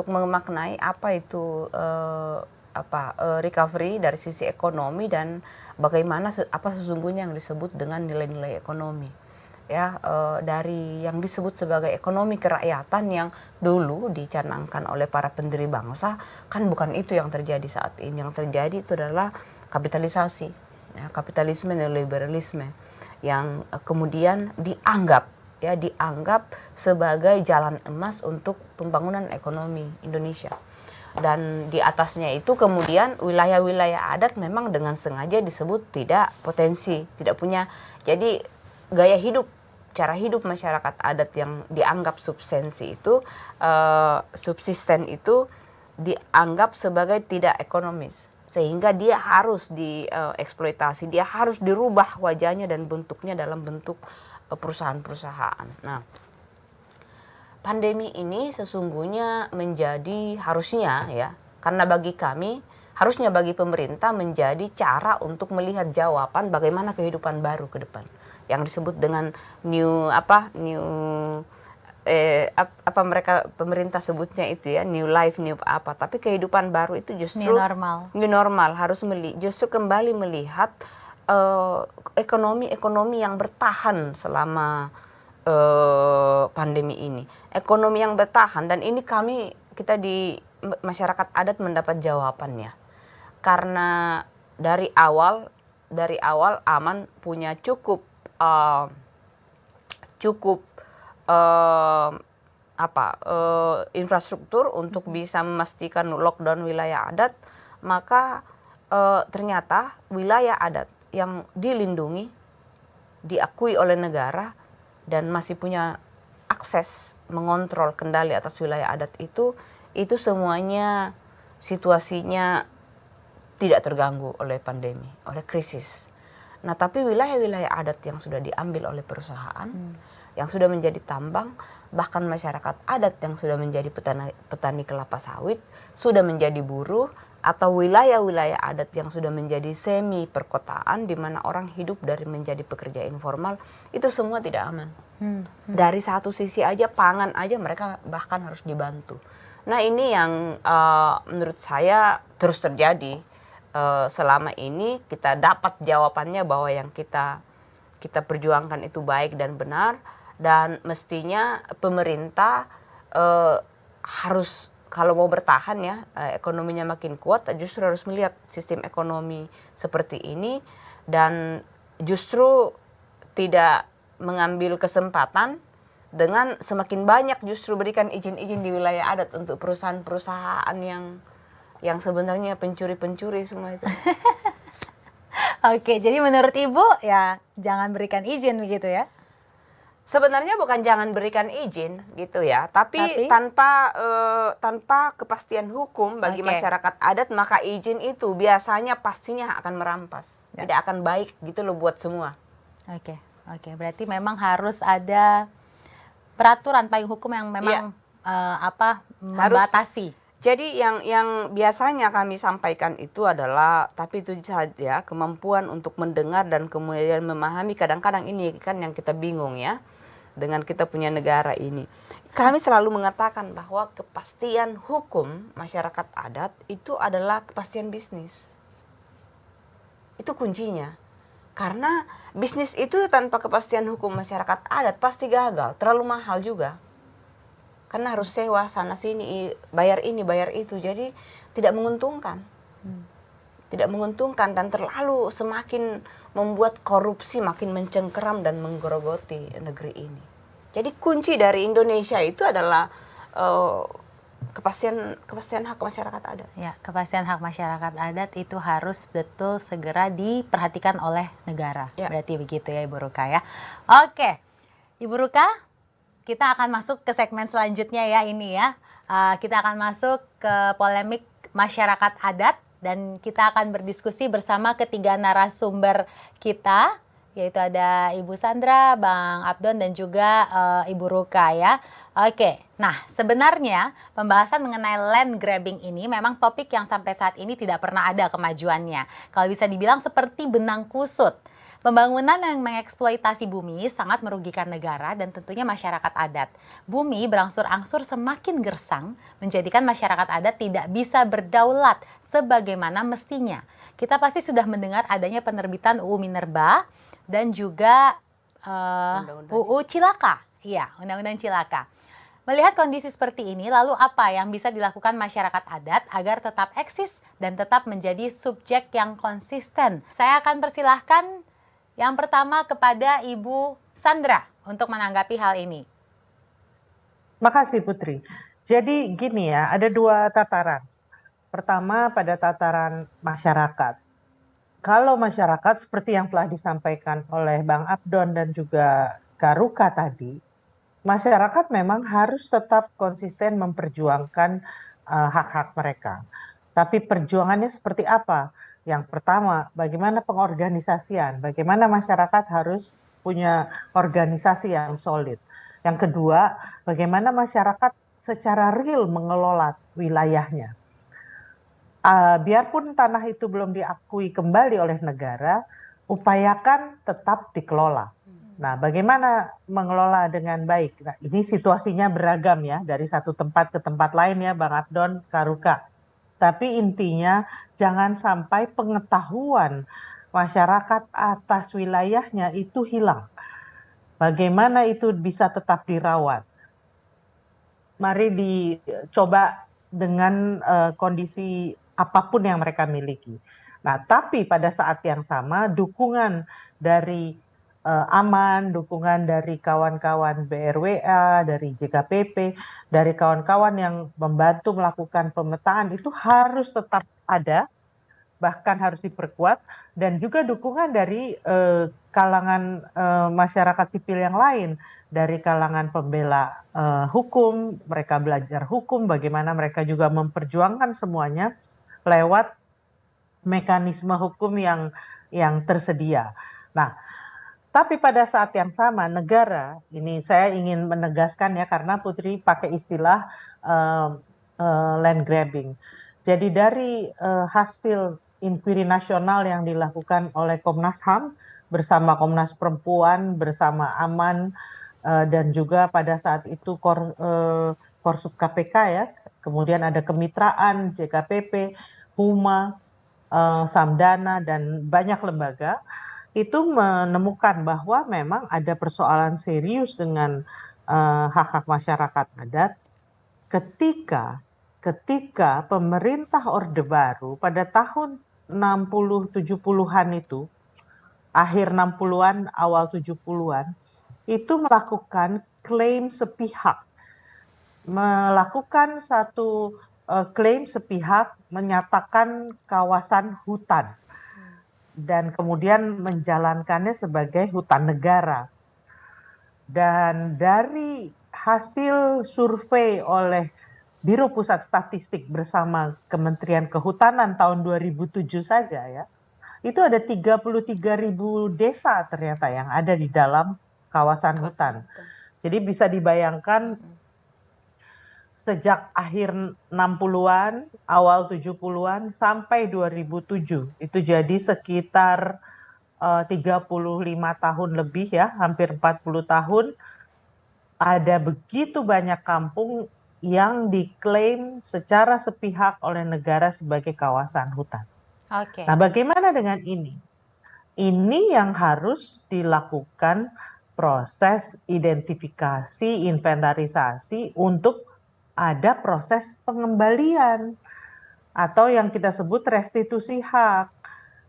memaknai apa itu recovery dari sisi ekonomi dan bagaimana apa sesungguhnya yang disebut dengan nilai-nilai ekonomi. Ya, dari yang disebut sebagai ekonomi kerakyatan yang dulu dicanangkan oleh para pendiri bangsa, kan bukan itu yang terjadi saat ini. Yang terjadi itu adalah kapitalisasi, ya, kapitalisme dan liberalisme yang kemudian dianggap sebagai jalan emas untuk pembangunan ekonomi Indonesia. Dan di atasnya itu kemudian wilayah-wilayah adat memang dengan sengaja disebut tidak potensi, tidak punya. Jadi gaya hidup, cara hidup masyarakat adat yang dianggap subsisten itu dianggap sebagai tidak ekonomis. Sehingga dia harus dieksploitasi, dia harus dirubah wajahnya dan bentuknya dalam bentuk perusahaan-perusahaan. Nah, pandemi ini sesungguhnya harusnya ya, karena bagi kami, harusnya bagi pemerintah menjadi cara untuk melihat jawaban bagaimana kehidupan baru ke depan. Yang disebut dengan pemerintah sebutnya itu ya, new life, tapi kehidupan baru itu justru new normal harus justru kembali melihat ekonomi yang bertahan selama pandemi ini, ekonomi yang bertahan. Dan ini kita di masyarakat adat mendapat jawabannya karena dari awal Aman punya cukup infrastruktur untuk bisa memastikan lockdown wilayah adat. Maka ternyata wilayah adat yang dilindungi, diakui oleh negara dan masih punya akses mengontrol kendali atas wilayah adat itu semuanya situasinya tidak terganggu oleh pandemi, oleh krisis. Nah, tapi wilayah-wilayah adat yang sudah diambil oleh perusahaan, yang sudah menjadi tambang, bahkan masyarakat adat yang sudah menjadi petani kelapa sawit, sudah menjadi buruh, atau wilayah-wilayah adat yang sudah menjadi semi perkotaan di mana orang hidup dari menjadi pekerja informal, itu semua tidak aman. Dari satu sisi aja, pangan aja mereka bahkan harus dibantu. Nah, ini yang menurut saya terus terjadi. Selama ini kita dapat jawabannya bahwa yang kita perjuangkan itu baik dan benar, dan mestinya pemerintah harus, kalau mau bertahan ya, ekonominya makin kuat, justru harus melihat sistem ekonomi seperti ini dan justru tidak mengambil kesempatan dengan semakin banyak justru berikan izin-izin di wilayah adat untuk perusahaan-perusahaan yang sebenarnya pencuri-pencuri semua itu.
Oke, jadi menurut Ibu ya jangan berikan izin begitu ya?
Sebenarnya bukan jangan berikan izin gitu ya, tapi tanpa kepastian hukum bagi
Oke.
masyarakat adat, maka izin itu biasanya pastinya akan merampas,
Ya.
tidak akan baik gitu loh buat semua.
Oke, berarti memang harus ada peraturan payung hukum yang memang membatasi.
Jadi yang biasanya kami sampaikan itu adalah, tapi itu saja kemampuan untuk mendengar dan kemudian memahami. Kadang-kadang ini kan yang kita bingung ya, dengan kita punya negara ini. Kami selalu mengatakan bahwa kepastian hukum masyarakat adat itu adalah kepastian bisnis. Itu kuncinya. Karena bisnis itu tanpa kepastian hukum masyarakat adat pasti gagal, terlalu mahal juga. Karena harus sewa sana sini, bayar ini, bayar itu, jadi tidak menguntungkan. Tidak menguntungkan dan terlalu semakin membuat korupsi makin mencengkeram dan menggerogoti negeri ini. Jadi kunci dari Indonesia itu adalah kepastian hak masyarakat adat.
Ya, kepastian hak masyarakat adat itu harus betul segera diperhatikan oleh negara.
Ya.
Berarti begitu ya Ibu Ruka ya. Oke, Ibu Ruka, kita akan masuk ke segmen selanjutnya ya ini ya. Kita akan masuk ke polemik masyarakat adat dan kita akan berdiskusi bersama ketiga narasumber kita, yaitu ada Ibu Sandra, Bang Abdon dan juga Ibu Ruka ya. Oke, nah sebenarnya pembahasan mengenai land grabbing ini memang topik yang sampai saat ini tidak pernah ada kemajuannya. Kalau bisa dibilang seperti benang kusut. Pembangunan yang mengeksploitasi bumi sangat merugikan negara dan tentunya masyarakat adat. Bumi berangsur-angsur semakin gersang, menjadikan masyarakat adat tidak bisa berdaulat sebagaimana mestinya. Kita pasti sudah mendengar adanya penerbitan UU Minerba dan juga UU Cilaka. Iya, Undang-Undang Cilaka. Melihat kondisi seperti ini, lalu apa yang bisa dilakukan masyarakat adat agar tetap eksis dan tetap menjadi subjek yang konsisten? Saya akan persilahkan yang pertama kepada Ibu Sandra untuk menanggapi hal ini.
Makasih Putri. Jadi gini ya, ada dua tataran. Pertama pada tataran masyarakat. Kalau masyarakat seperti yang telah disampaikan oleh Bang Abdon dan juga Kak Ruka tadi, masyarakat memang harus tetap konsisten memperjuangkan hak-hak mereka. Tapi perjuangannya seperti apa? Yang pertama, bagaimana pengorganisasian, bagaimana masyarakat harus punya organisasi yang solid. Yang kedua, bagaimana masyarakat secara real mengelola wilayahnya. Biarpun tanah itu belum diakui kembali oleh negara, upayakan tetap dikelola. Nah, bagaimana mengelola dengan baik? Nah, ini situasinya beragam ya, dari satu tempat ke tempat lain ya, Bang Abdon, Kak Ruka. Tapi intinya jangan sampai pengetahuan masyarakat atas wilayahnya itu hilang. Bagaimana itu bisa tetap dirawat? Mari dicoba dengan kondisi apapun yang mereka miliki. Nah, tapi pada saat yang sama dukungan dari Aman, dukungan dari kawan-kawan BRWA, dari JKPP, dari kawan-kawan yang membantu melakukan pemetaan itu harus tetap ada, bahkan harus diperkuat, dan juga dukungan dari kalangan masyarakat sipil yang lain, dari kalangan pembela hukum, mereka belajar hukum, bagaimana mereka juga memperjuangkan semuanya lewat mekanisme hukum yang yang tersedia. Nah, tapi pada saat yang sama negara, ini saya ingin menegaskan ya karena Putri pakai istilah land grabbing. Jadi dari hasil inkuiri nasional yang dilakukan oleh Komnas HAM bersama Komnas Perempuan, bersama Aman, dan juga pada saat itu Korsup KPK ya, kemudian ada kemitraan, JKPP, Huma, Samdana, dan banyak lembaga, itu menemukan bahwa memang ada persoalan serius dengan hak-hak masyarakat adat ketika pemerintah Orde Baru pada tahun 60 70-an itu, akhir 60-an awal 70-an, itu melakukan klaim sepihak. Melakukan satu klaim sepihak menyatakan kawasan hutan dan kemudian menjalankannya sebagai hutan negara. Dan dari hasil survei oleh Biro Pusat Statistik bersama Kementerian Kehutanan tahun 2007 saja ya, itu ada 33.000 desa ternyata yang ada di dalam kawasan hutan. Jadi bisa dibayangkan sejak akhir 60-an, awal 70-an sampai 2007. Itu jadi sekitar 35 tahun lebih ya, hampir 40 tahun. Ada begitu banyak kampung yang diklaim secara sepihak oleh negara sebagai kawasan hutan.
Oke.
Nah, bagaimana dengan ini? Ini yang harus dilakukan proses identifikasi, inventarisasi untuk ada proses pengembalian atau yang kita sebut restitusi hak.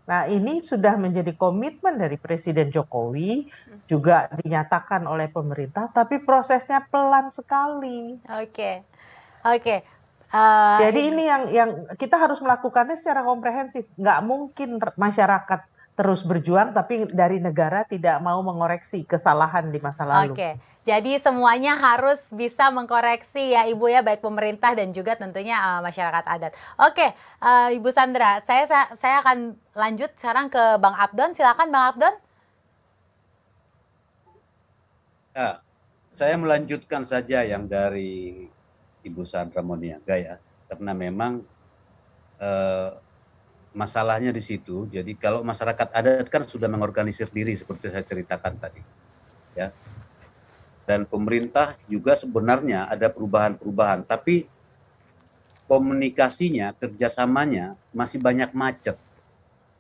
Nah, ini sudah menjadi komitmen dari Presiden Jokowi, juga dinyatakan oleh pemerintah, tapi prosesnya pelan sekali.
Oke. Oke.
Jadi ini yang kita harus melakukannya secara komprehensif. Nggak mungkin masyarakat terus berjuang, tapi dari negara tidak mau mengoreksi kesalahan di masa lalu.
Oke, jadi semuanya harus bisa mengkoreksi ya Ibu ya, baik pemerintah dan juga tentunya masyarakat adat. Oke, Ibu Sandra, saya akan lanjut sekarang ke Bang Abdon. Silakan Bang Abdon.
Ya, saya melanjutkan saja yang dari Ibu Sandra Moniaga ya, karena memang masalahnya di situ. Jadi kalau masyarakat adat kan sudah mengorganisir diri seperti saya ceritakan tadi, ya. Dan pemerintah juga sebenarnya ada perubahan-perubahan, tapi komunikasinya, kerjasamanya masih banyak macet,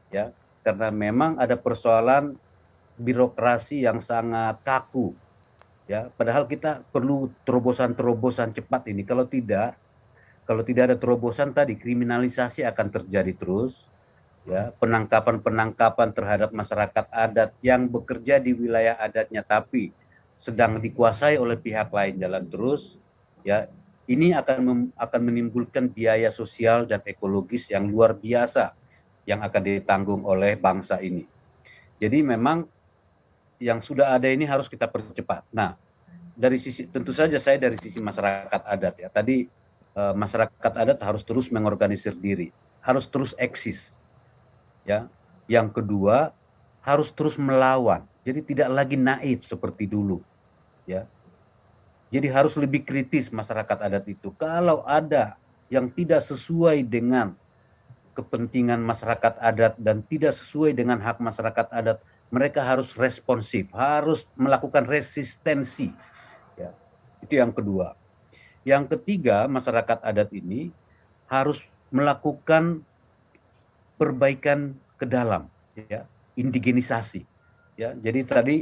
ya. Karena memang ada persoalan birokrasi yang sangat kaku, ya. Padahal kita perlu terobosan-terobosan cepat ini. Kalau tidak ada terobosan tadi, kriminalisasi akan terjadi terus, ya, penangkapan terhadap masyarakat adat yang bekerja di wilayah adatnya tapi sedang dikuasai oleh pihak lain jalan terus, ya. Ini akan menimbulkan biaya sosial dan ekologis yang luar biasa yang akan ditanggung oleh bangsa ini. Jadi memang yang sudah ada ini harus kita percepat. Nah, dari sisi tentu saja saya dari sisi masyarakat adat ya. Tadi masyarakat adat harus terus mengorganisir diri, harus terus eksis, ya. Yang kedua, harus terus melawan. Jadi tidak lagi naif seperti dulu, ya. Jadi harus lebih kritis masyarakat adat itu. Kalau ada yang tidak sesuai dengan kepentingan masyarakat adat dan tidak sesuai dengan hak masyarakat adat, mereka harus responsif, harus melakukan resistensi, ya. Itu yang kedua. Yang ketiga, masyarakat adat ini harus melakukan perbaikan ke dalam, ya, indigenisasi, ya. Jadi tadi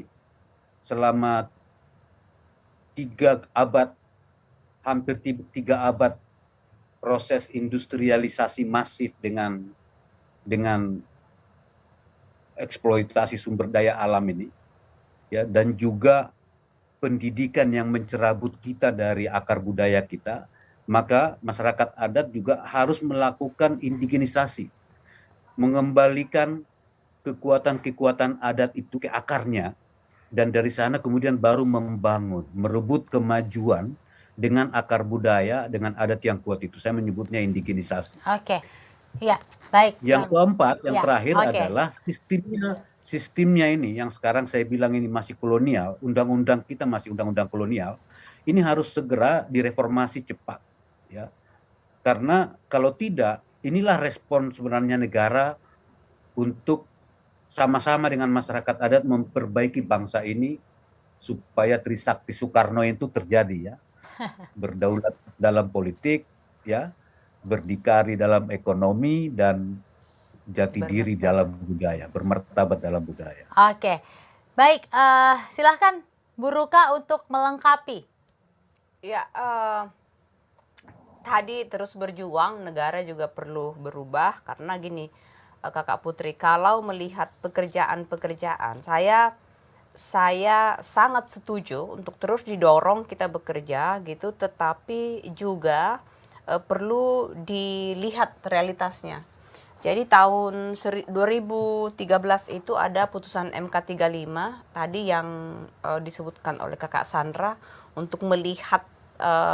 selama 3 abad, hampir 3 abad proses industrialisasi masif dengan eksploitasi sumber daya alam ini, ya, dan juga pendidikan yang mencerabut kita dari akar budaya kita, maka masyarakat adat juga harus melakukan indigenisasi, mengembalikan kekuatan-kekuatan adat itu ke akarnya, dan dari sana kemudian baru membangun, merebut kemajuan dengan akar budaya, dengan adat yang kuat itu. Saya menyebutnya indigenisasi.
Oke. Ya, baik.
Yang keempat, yang
Ya,
terakhir
oke.
adalah sistemnya ini yang sekarang saya bilang ini masih kolonial, undang-undang kita masih undang-undang kolonial, ini harus segera direformasi cepat, ya. Karena kalau tidak, inilah respon sebenarnya negara untuk sama-sama dengan masyarakat adat memperbaiki bangsa ini supaya Trisakti Soekarno itu terjadi, ya. Berdaulat dalam politik, ya, berdikari dalam ekonomi, dan jati diri dalam budaya, bermartabat dalam budaya.
Oke, baik. Silahkan Bu Ruka untuk melengkapi.
Ya, tadi terus berjuang, negara juga perlu berubah karena gini, Kakak Putri, kalau melihat pekerjaan-pekerjaan, saya sangat setuju untuk terus didorong kita bekerja gitu, tetapi juga perlu dilihat realitasnya. Jadi tahun 2013 itu ada putusan MK 35 tadi yang disebutkan oleh Kakak Sandra untuk melihat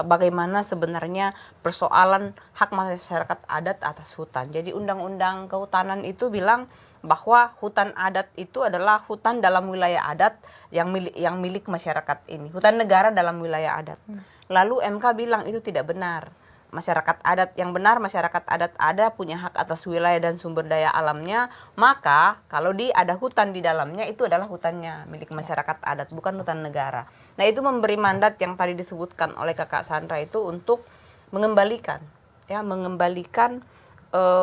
bagaimana sebenarnya persoalan hak masyarakat adat atas hutan. Jadi Undang-Undang Kehutanan itu bilang bahwa hutan adat itu adalah hutan dalam wilayah adat yang milik masyarakat ini, hutan negara dalam wilayah adat. Lalu MK bilang itu tidak benar. Masyarakat adat yang benar, masyarakat adat ada punya hak atas wilayah dan sumber daya alamnya, maka kalau ada hutan di dalamnya itu adalah hutannya milik masyarakat adat, bukan hutan negara. Nah, itu memberi mandat yang tadi disebutkan oleh Kakak Sandra itu untuk mengembalikan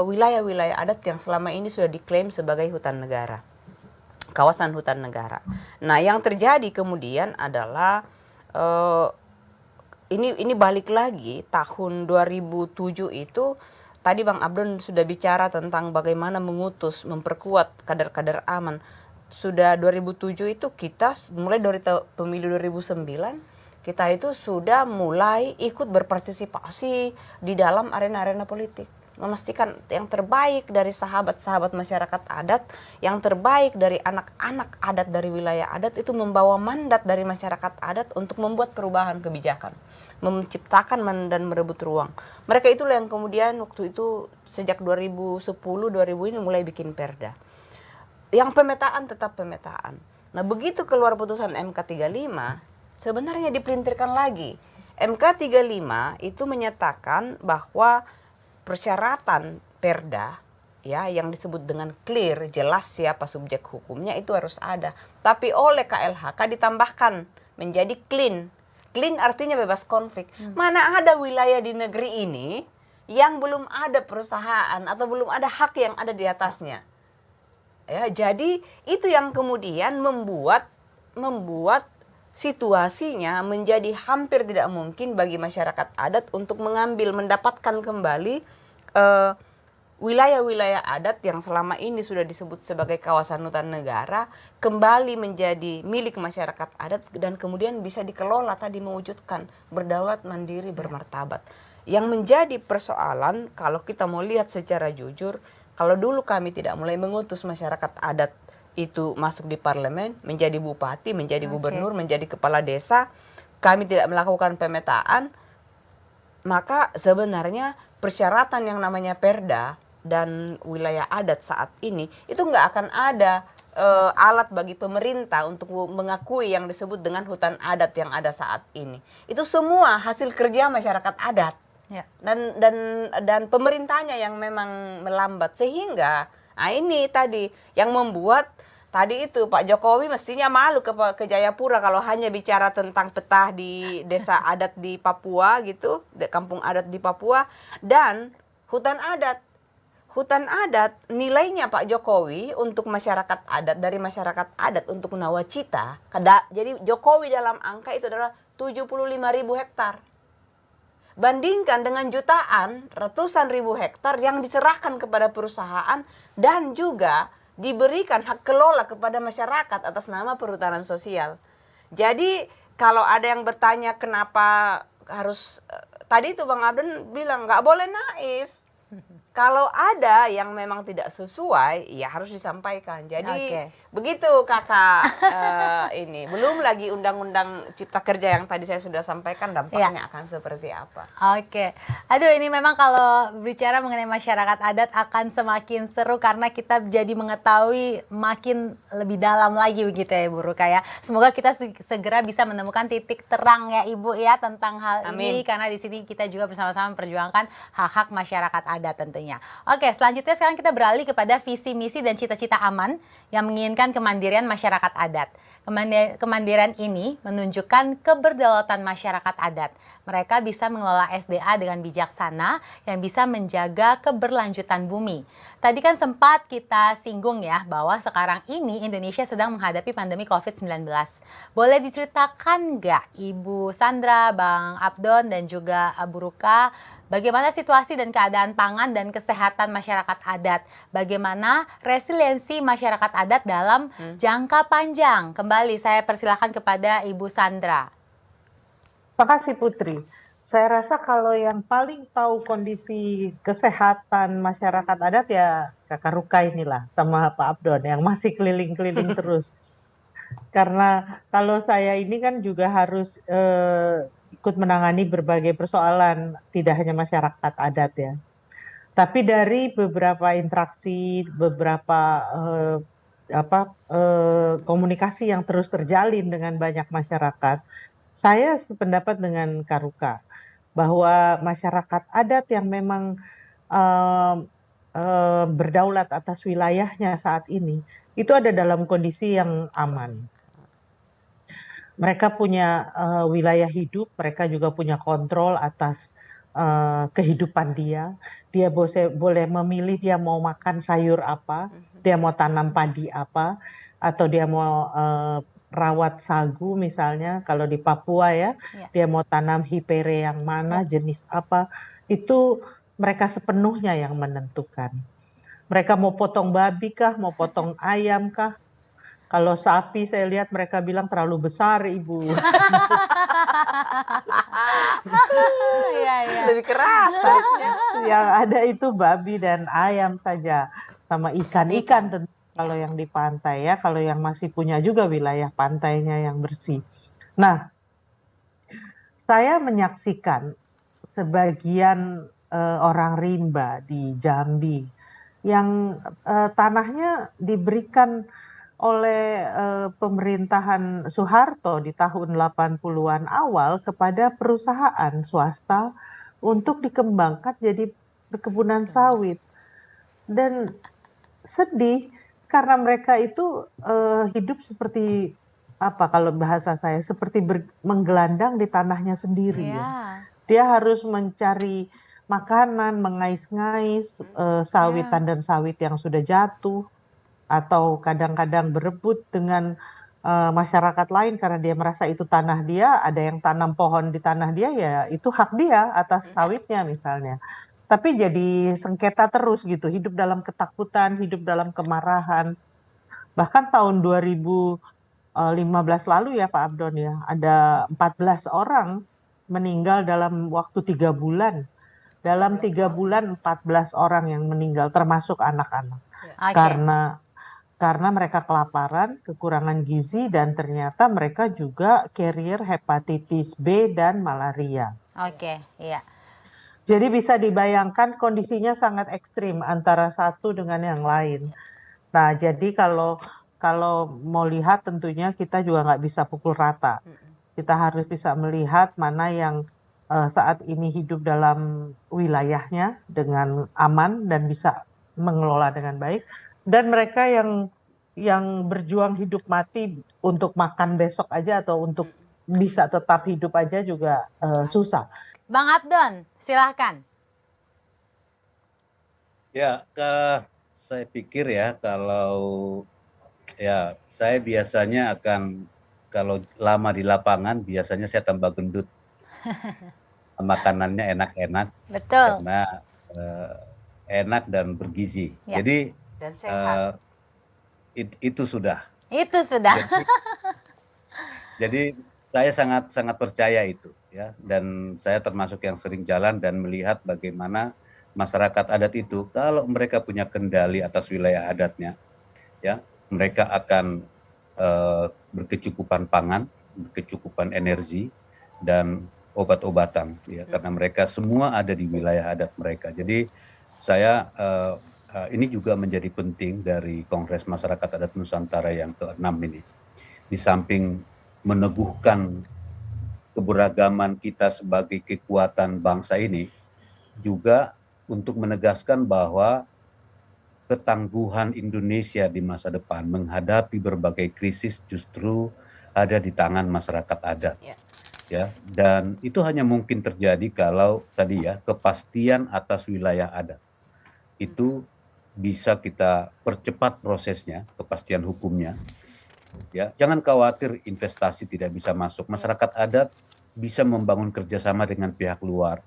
wilayah-wilayah adat yang selama ini sudah diklaim sebagai hutan negara, kawasan hutan negara. Nah, yang terjadi kemudian adalah ini balik lagi tahun 2007 itu tadi Bang Abdon sudah bicara tentang bagaimana mengutus, memperkuat kader-kader aman. Sudah 2007 itu kita mulai dari pemilu 2009 kita itu sudah mulai ikut berpartisipasi di dalam arena-arena politik, memastikan yang terbaik dari sahabat-sahabat masyarakat adat, yang terbaik dari anak-anak adat dari wilayah adat itu membawa mandat dari masyarakat adat untuk membuat perubahan kebijakan, menciptakan dan merebut ruang. Mereka itulah yang kemudian waktu itu sejak 2010-2000 ini mulai bikin perda. Yang pemetaan tetap pemetaan. Nah, begitu keluar putusan MK 35, sebenarnya dipelintirkan lagi. MK 35 itu menyatakan bahwa persyaratan perda ya yang disebut dengan clear, jelas siapa subjek hukumnya itu harus ada. Tapi oleh KLHK ditambahkan menjadi clean. Clean artinya bebas konflik. Mana ada wilayah di negeri ini yang belum ada perusahaan atau belum ada hak yang ada di atasnya. Ya, jadi itu yang kemudian membuat situasinya menjadi hampir tidak mungkin bagi masyarakat adat untuk mendapatkan kembali wilayah-wilayah adat yang selama ini sudah disebut sebagai kawasan hutan negara kembali menjadi milik masyarakat adat dan kemudian bisa dikelola tadi mewujudkan berdaulat mandiri bermartabat. Yang menjadi persoalan kalau kita mau lihat secara jujur, kalau dulu kami tidak mulai mengutus masyarakat adat itu masuk di parlemen, menjadi bupati, menjadi gubernur, menjadi kepala desa, kami tidak melakukan pemetaan, maka sebenarnya persyaratan yang namanya perda dan wilayah adat saat ini itu nggak akan ada alat bagi pemerintah untuk mengakui yang disebut dengan hutan adat yang ada saat ini. Itu semua hasil kerja masyarakat adat.
Ya.
Dan pemerintahnya yang memang melambat sehingga ini tadi yang membuat tadi itu Pak Jokowi mestinya malu ke Jayapura kalau hanya bicara tentang peta di desa adat di Papua gitu, kampung adat di Papua dan hutan adat. Hutan adat nilainya Pak Jokowi untuk masyarakat adat dari masyarakat adat untuk nawacita. Jadi Jokowi dalam angka itu adalah 75.000 hektar. Bandingkan dengan jutaan, ratusan ribu hektar yang diserahkan kepada perusahaan dan juga diberikan hak kelola kepada masyarakat atas nama perhutanan sosial. Jadi kalau ada yang bertanya kenapa harus, tadi itu Bang Abden bilang nggak boleh naif. Kalau ada yang memang tidak sesuai, ya harus disampaikan. Jadi
Oke.
begitu kakak ini. Belum lagi undang-undang Cipta Kerja yang tadi saya sudah sampaikan dampaknya akan seperti apa.
Oke, aduh ini memang kalau bicara mengenai masyarakat adat akan semakin seru karena kita jadi mengetahui makin lebih dalam lagi begitu ya Ibu Ruka ya. Semoga kita segera bisa menemukan titik terang ya Ibu ya tentang hal ini,
Amin.
karena di sini kita juga bersama-sama memperjuangkan hak-hak masyarakat adat tentunya. Oke, selanjutnya sekarang kita beralih kepada visi misi dan cita-cita aman yang menginginkan kemandirian masyarakat adat. Kemandirian ini menunjukkan keberdaulatan masyarakat adat. Mereka bisa mengelola SDA dengan bijaksana yang bisa menjaga keberlanjutan bumi. Tadi kan sempat kita singgung ya bahwa sekarang ini Indonesia sedang menghadapi pandemi COVID-19. Boleh diceritakan nggak Ibu Sandra, Bang Abdon dan juga Bu Ruka, bagaimana situasi dan keadaan pangan dan kesehatan masyarakat adat? Bagaimana resiliensi masyarakat adat dalam jangka panjang? Kembali saya persilahkan kepada Ibu Sandra.
Terima kasih Putri. Saya rasa kalau yang paling tahu kondisi kesehatan masyarakat adat ya Kakak Ruka inilah sama Pak Abdon yang masih keliling-keliling terus. Karena kalau saya ini kan juga harus ikut menangani berbagai persoalan, tidak hanya masyarakat adat ya. Tapi dari beberapa interaksi, beberapa komunikasi yang terus terjalin dengan banyak masyarakat, saya sependapat dengan Kak Ruka bahwa masyarakat adat yang memang berdaulat atas wilayahnya saat ini itu ada dalam kondisi yang aman. Mereka punya wilayah hidup, mereka juga punya kontrol atas kehidupan dia. Dia boleh memilih dia mau makan sayur apa, dia mau tanam padi apa, atau dia mau rawat sagu misalnya, kalau di Papua ya, dia mau tanam hipere yang mana, jenis apa, itu mereka sepenuhnya yang menentukan. Mereka mau potong babi kah, mau potong ayam kah? Kalau sapi saya lihat mereka bilang terlalu besar Ibu.
Lebih keras.
Yang ada itu babi dan ayam saja, sama ikan-ikan tentu. Kalau yang di pantai ya, kalau yang masih punya juga wilayah pantainya yang bersih. Nah, saya menyaksikan sebagian orang rimba di Jambi yang tanahnya diberikan oleh pemerintahan Soeharto di tahun 80-an awal kepada perusahaan swasta untuk dikembangkan jadi perkebunan sawit. Dan sedih karena mereka itu hidup seperti apa kalau bahasa saya, seperti menggelandang di tanahnya sendiri. Dia harus mencari makanan, mengais-ngais sawitan dan sawit yang sudah jatuh, atau kadang-kadang berebut dengan masyarakat lain karena dia merasa itu tanah dia, ada yang tanam pohon di tanah dia, ya itu hak dia atas sawitnya misalnya. Tapi jadi sengketa terus gitu, hidup dalam ketakutan, hidup dalam kemarahan. Bahkan tahun 2015 lalu ya Pak Abdon ya, ada 14 orang meninggal dalam waktu 3 bulan. Dalam 3 bulan 14 orang yang meninggal, termasuk anak-anak. Karena mereka kelaparan, kekurangan gizi, dan ternyata mereka juga carrier hepatitis B dan malaria. Jadi bisa dibayangkan kondisinya sangat ekstrim antara satu dengan yang lain. Nah, jadi kalau mau lihat tentunya kita juga nggak bisa pukul rata. Kita harus bisa melihat mana yang saat ini hidup dalam wilayahnya dengan aman dan bisa mengelola dengan baik. Dan mereka yang berjuang hidup mati untuk makan besok aja atau untuk bisa tetap hidup aja juga susah.
Bang Abdon, silakan.
Ya, saya pikir ya kalau ya saya biasanya akan kalau lama di lapangan biasanya saya tambah gendut. Makanannya enak-enak.
Betul.
Karena enak dan bergizi. Jadi
dan sehat.
Itu sudah.
Itu sudah.
Jadi saya sangat percaya itu ya, dan saya termasuk yang sering jalan dan melihat bagaimana masyarakat adat itu kalau mereka punya kendali atas wilayah adatnya, ya mereka akan berkecukupan pangan, berkecukupan energi dan obat-obatan, ya karena mereka semua ada di wilayah adat mereka. Jadi saya ini juga menjadi penting dari Kongres Masyarakat Adat Nusantara yang ke-6 ini. Di samping meneguhkan keberagaman kita sebagai kekuatan bangsa ini, juga untuk menegaskan bahwa ketangguhan Indonesia di masa depan menghadapi berbagai krisis justru ada di tangan masyarakat adat. Ya, dan itu hanya mungkin terjadi kalau tadi ya kepastian atas wilayah adat itu bisa kita percepat prosesnya, kepastian hukumnya. Ya, jangan khawatir investasi tidak bisa masuk. Masyarakat adat bisa membangun kerjasama dengan pihak luar,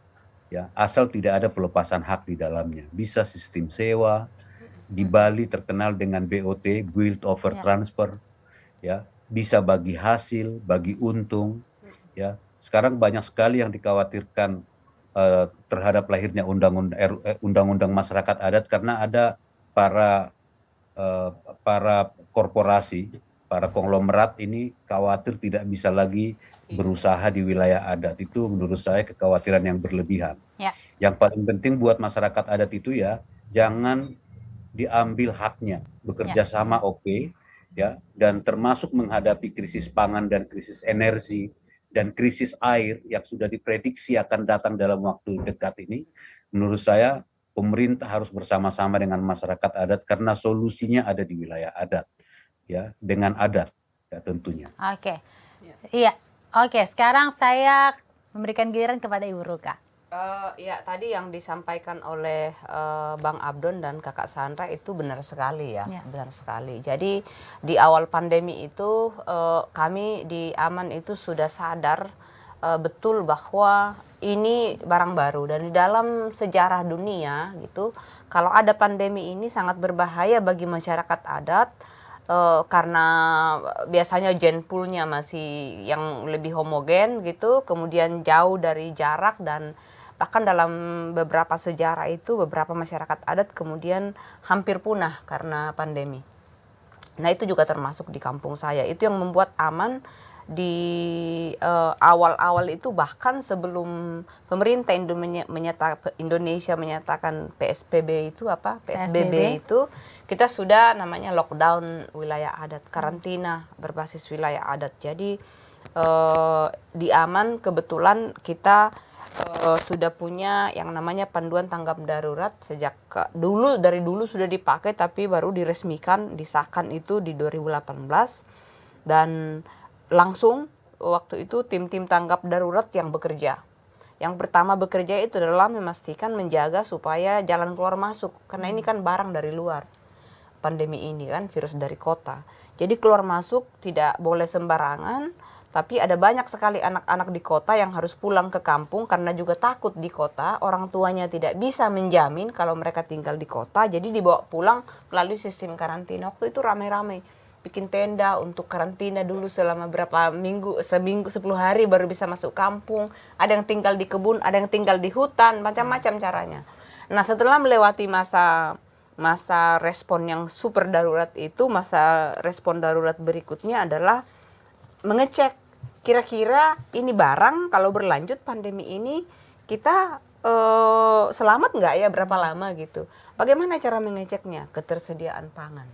ya, asal tidak ada pelepasan hak di dalamnya. Bisa sistem sewa. Di Bali terkenal dengan BOT, Build Over Transfer, ya, bisa bagi hasil, bagi untung, ya. Sekarang banyak sekali yang dikhawatirkan terhadap lahirnya undang-undang masyarakat adat karena ada para korporasi, para konglomerat ini khawatir tidak bisa lagi berusaha di wilayah adat. Itu menurut saya kekhawatiran yang berlebihan.
Ya.
Yang paling penting buat masyarakat adat itu ya jangan diambil haknya, bekerja sama oke, ya, dan termasuk menghadapi krisis pangan dan krisis energi dan krisis air yang sudah diprediksi akan datang dalam waktu dekat ini. Menurut saya pemerintah harus bersama-sama dengan masyarakat adat karena solusinya ada di wilayah adat, ya, dengan adat, ya tentunya.
Oke, iya, oke. Sekarang saya memberikan giliran kepada Ibu Ruka.
Ya, tadi yang disampaikan oleh Bang Abdon dan Kakak Sandra itu benar sekali ya, benar sekali. Jadi di awal pandemi itu kami di Aman itu sudah sadar betul bahwa ini barang baru dan di dalam sejarah dunia gitu, kalau ada pandemi ini sangat berbahaya bagi masyarakat adat. Karena biasanya gene pool-nya masih yang lebih homogen gitu, kemudian jauh dari jarak dan bahkan dalam beberapa sejarah itu beberapa masyarakat adat kemudian hampir punah karena pandemi. Nah itu juga termasuk di kampung saya. Itu yang membuat Aman di awal-awal itu bahkan sebelum pemerintah Indonesia menyatakan PSBB itu itu kita sudah namanya lockdown wilayah adat, karantina berbasis wilayah adat. Jadi di Aman kebetulan kita sudah punya yang namanya panduan tanggap darurat sejak dari dulu sudah dipakai tapi baru diresmikan, disahkan itu di 2018 dan langsung waktu itu tim-tim tanggap darurat yang bekerja. Yang pertama bekerja itu adalah memastikan menjaga supaya jalan keluar masuk karena ini kan barang dari luar. Pandemi ini kan virus dari kota. Jadi keluar masuk tidak boleh sembarangan. Tapi ada banyak sekali anak-anak di kota yang harus pulang ke kampung karena juga takut di kota. Orang tuanya tidak bisa menjamin kalau mereka tinggal di kota. Jadi dibawa pulang melalui sistem karantina. Waktu itu ramai-ramai. Bikin tenda untuk karantina dulu selama berapa minggu. Seminggu, 10 hari baru bisa masuk kampung. Ada yang tinggal di kebun, ada yang tinggal di hutan. Macam-macam caranya. Nah setelah melewati masa respon yang super darurat itu, masa respon darurat berikutnya adalah mengecek. Kira-kira ini barang kalau berlanjut pandemi ini kita selamat nggak ya berapa lama gitu. Bagaimana cara mengeceknya? Ketersediaan pangan.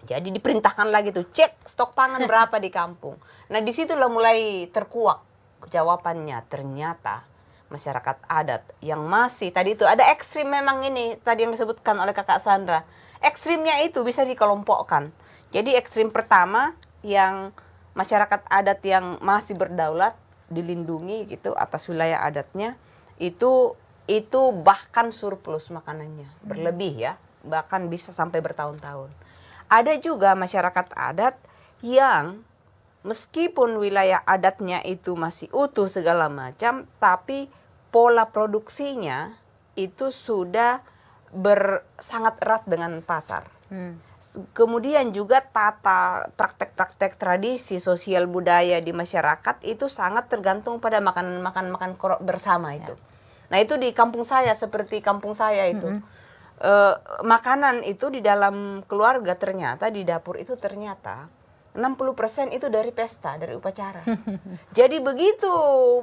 Jadi diperintahkan lagi tuh cek stok pangan berapa di kampung. Nah disitulah mulai terkuak jawabannya. Ternyata masyarakat adat yang masih tadi itu ada ekstrim memang ini tadi yang disebutkan oleh Kakak Sandra. Ekstrimnya itu bisa dikelompokkan. Jadi ekstrim pertama yang masyarakat adat yang masih berdaulat dilindungi gitu atas wilayah adatnya itu bahkan surplus makanannya berlebih ya, bahkan bisa sampai bertahun-tahun. Ada juga masyarakat adat yang meskipun wilayah adatnya itu masih utuh segala macam tapi pola produksinya itu sudah sangat erat dengan pasar. Kemudian juga praktek-praktek tradisi sosial budaya di masyarakat itu sangat tergantung pada makan bersama itu. Nah itu di kampung saya, seperti kampung saya itu. Makanan itu di dalam keluarga ternyata di dapur itu ternyata 60% itu dari pesta, dari upacara. Jadi begitu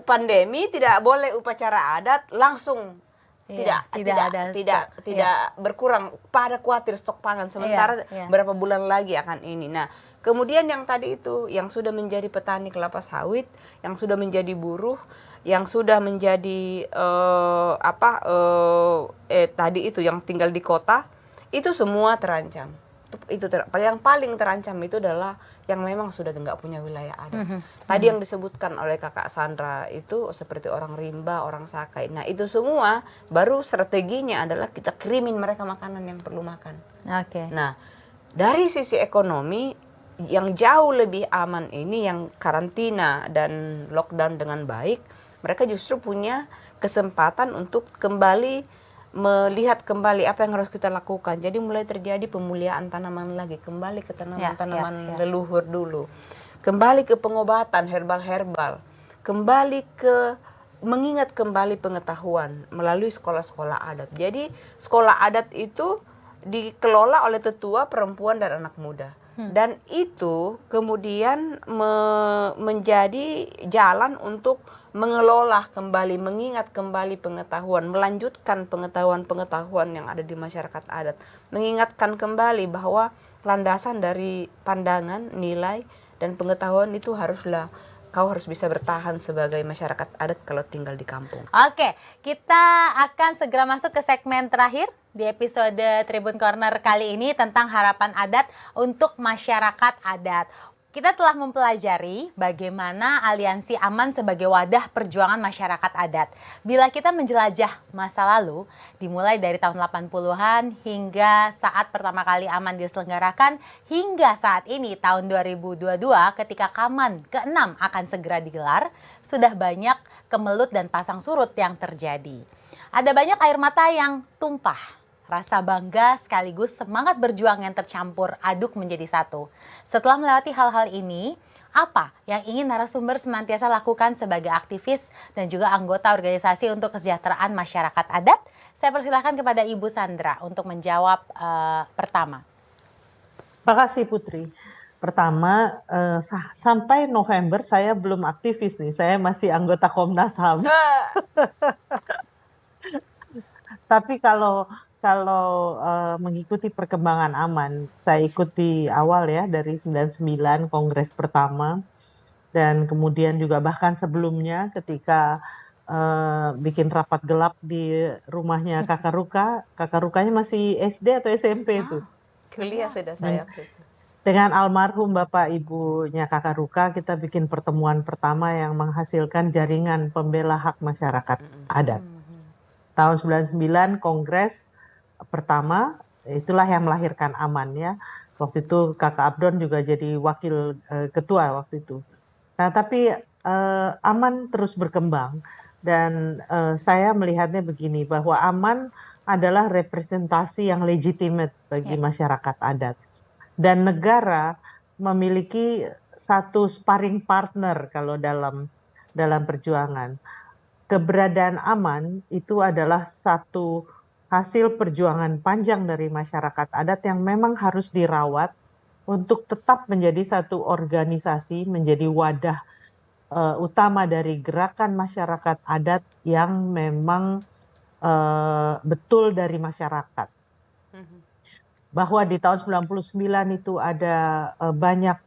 pandemi tidak boleh upacara adat langsung tidak berkurang, pada khawatir stok pangan sementara berapa bulan lagi akan ini. Nah, kemudian yang tadi itu yang sudah menjadi petani kelapa sawit, yang sudah menjadi buruh, yang sudah menjadi tadi itu yang tinggal di kota, itu semua terancam. Yang paling terancam itu adalah yang memang sudah nggak punya wilayah adat. Tadi yang disebutkan oleh Kakak Sandra itu seperti orang rimba, orang Sakai. Nah itu semua baru strateginya adalah kita kirimin mereka makanan yang perlu makan. Nah dari sisi ekonomi yang jauh lebih aman ini, yang karantina dan lockdown dengan baik, mereka justru punya kesempatan untuk kembali melihat kembali apa yang harus kita lakukan. Jadi mulai terjadi pemuliaan tanaman lagi, kembali ke tanaman-tanaman leluhur dulu, kembali ke pengobatan herbal-herbal, kembali ke mengingat kembali pengetahuan melalui sekolah-sekolah adat. Jadi sekolah adat itu dikelola oleh tetua, perempuan, dan anak muda. Dan itu kemudian menjadi jalan untuk mengelola kembali, mengingat kembali pengetahuan, melanjutkan pengetahuan-pengetahuan yang ada di masyarakat adat, mengingatkan kembali bahwa landasan dari pandangan, nilai, dan pengetahuan itu kau harus bisa bertahan sebagai masyarakat adat kalau tinggal di kampung.
Oke, kita akan segera masuk ke segmen terakhir di episode Tribun Corner kali ini tentang harapan adat untuk masyarakat adat. Kita telah mempelajari bagaimana Aliansi Aman sebagai wadah perjuangan masyarakat adat. Bila kita menjelajah masa lalu, dimulai dari tahun 80-an hingga saat pertama kali Aman diselenggarakan, hingga saat ini tahun 2022 ketika Kaman ke-6 akan segera digelar, sudah banyak kemelut dan pasang surut yang terjadi. Ada banyak air mata yang tumpah. Rasa bangga sekaligus semangat berjuang yang tercampur aduk menjadi satu. Setelah melewati hal-hal ini, apa yang ingin narasumber senantiasa lakukan sebagai aktivis dan juga anggota organisasi untuk kesejahteraan masyarakat adat? Saya persilahkan kepada Ibu Sandra untuk menjawab pertama.
Terima kasih Putri. Pertama, sampai November saya belum aktivis nih, saya masih anggota Komnas HAM. Tapi kalau mengikuti perkembangan Aman, saya ikuti awal ya dari 99 Kongres pertama, dan kemudian juga bahkan sebelumnya ketika bikin rapat gelap di rumahnya Kakak Ruka. Kakak Rukanya masih SD atau SMP itu?
Kuliah sudah saya.
Dengan almarhum Bapak Ibunya Kakak Ruka, kita bikin pertemuan pertama yang menghasilkan jaringan pembela hak masyarakat adat. Tahun 99 Kongres pertama, itulah yang melahirkan Aman ya. Waktu itu Kakak Abdon juga jadi wakil ketua waktu itu. Nah tapi Aman terus berkembang, dan saya melihatnya begini, bahwa Aman adalah representasi yang legitimate bagi masyarakat adat. Dan negara memiliki satu sparring partner kalau dalam perjuangan. Keberadaan Aman itu adalah satu hasil perjuangan panjang dari masyarakat adat yang memang harus dirawat untuk tetap menjadi satu organisasi, menjadi wadah utama dari gerakan masyarakat adat yang memang betul dari masyarakat. Bahwa di tahun 99 itu ada banyak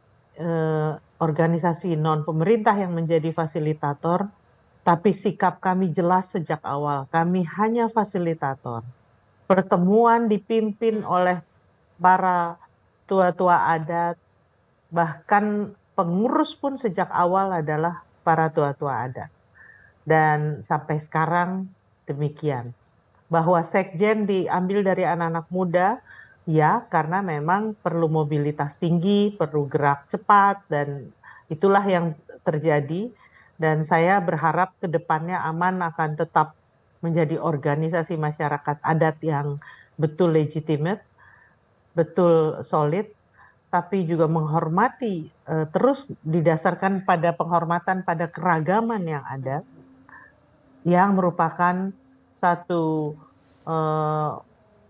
organisasi non-pemerintah yang menjadi fasilitator, tapi sikap kami jelas sejak awal, kami hanya fasilitator. Pertemuan dipimpin oleh para tua-tua adat, bahkan pengurus pun sejak awal adalah para tua-tua adat. Dan sampai sekarang demikian. Bahwa sekjen diambil dari anak-anak muda, ya karena memang perlu mobilitas tinggi, perlu gerak cepat, dan itulah yang terjadi. Dan saya berharap ke depannya Aman akan tetap menjadi organisasi masyarakat adat yang betul legitimate, betul solid, tapi juga menghormati, terus didasarkan pada penghormatan pada keragaman yang ada, yang merupakan satu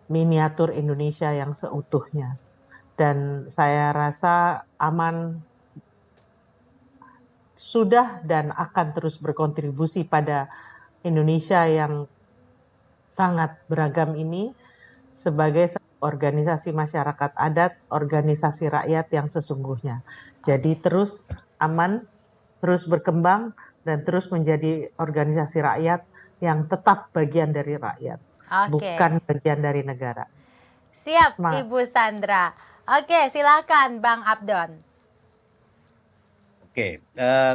miniatur Indonesia yang seutuhnya. Dan saya rasa Aman sudah dan akan terus berkontribusi pada Indonesia yang sangat beragam ini sebagai organisasi masyarakat adat, organisasi rakyat yang sesungguhnya. Jadi terus Aman, terus berkembang, dan terus menjadi organisasi rakyat yang tetap bagian dari rakyat, bukan bagian dari negara.
Siap, Ibu Sandra. Oke, silakan Bang Abdon.
Oke,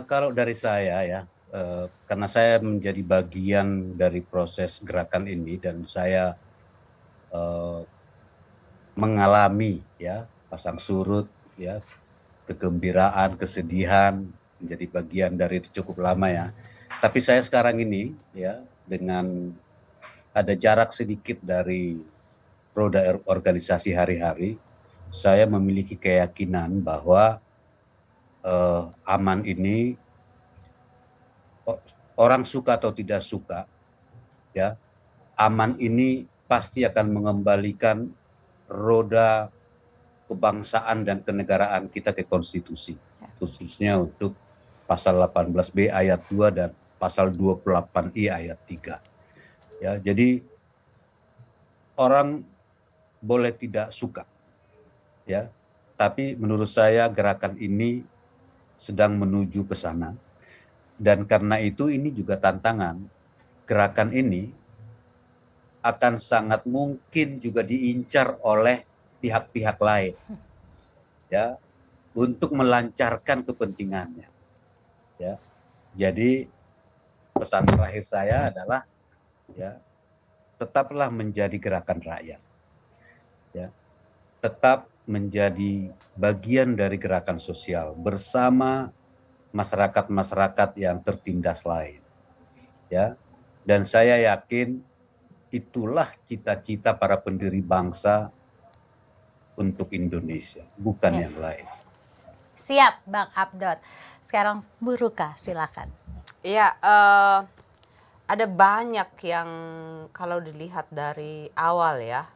kalau dari saya ya, karena saya menjadi bagian dari proses gerakan ini dan saya mengalami ya pasang surut ya, kegembiraan, kesedihan, menjadi bagian dari itu cukup lama ya. Tapi saya sekarang ini ya, dengan ada jarak sedikit dari roda organisasi hari-hari, saya memiliki keyakinan bahwa Aman ini orang suka atau tidak suka ya, Aman ini pasti akan mengembalikan roda kebangsaan dan kenegaraan kita ke konstitusi, khususnya untuk pasal 18B ayat 2 dan pasal 28I ayat 3. Ya, jadi orang boleh tidak suka ya, tapi menurut saya gerakan ini sedang menuju ke sana. Dan karena itu ini juga tantangan. Gerakan ini akan sangat mungkin juga diincar oleh pihak-pihak lain ya, untuk melancarkan kepentingannya ya. Jadi pesan terakhir saya adalah ya, tetaplah menjadi gerakan rakyat ya, tetap menjadi bagian dari gerakan sosial bersama masyarakat-masyarakat yang tertindas lain ya. Dan saya yakin itulah cita-cita para pendiri bangsa untuk Indonesia, bukan yang lain.
Siap, Bang Abdon. Sekarang Bu Ruka, silakan.
Iya, ada banyak yang kalau dilihat dari awal ya,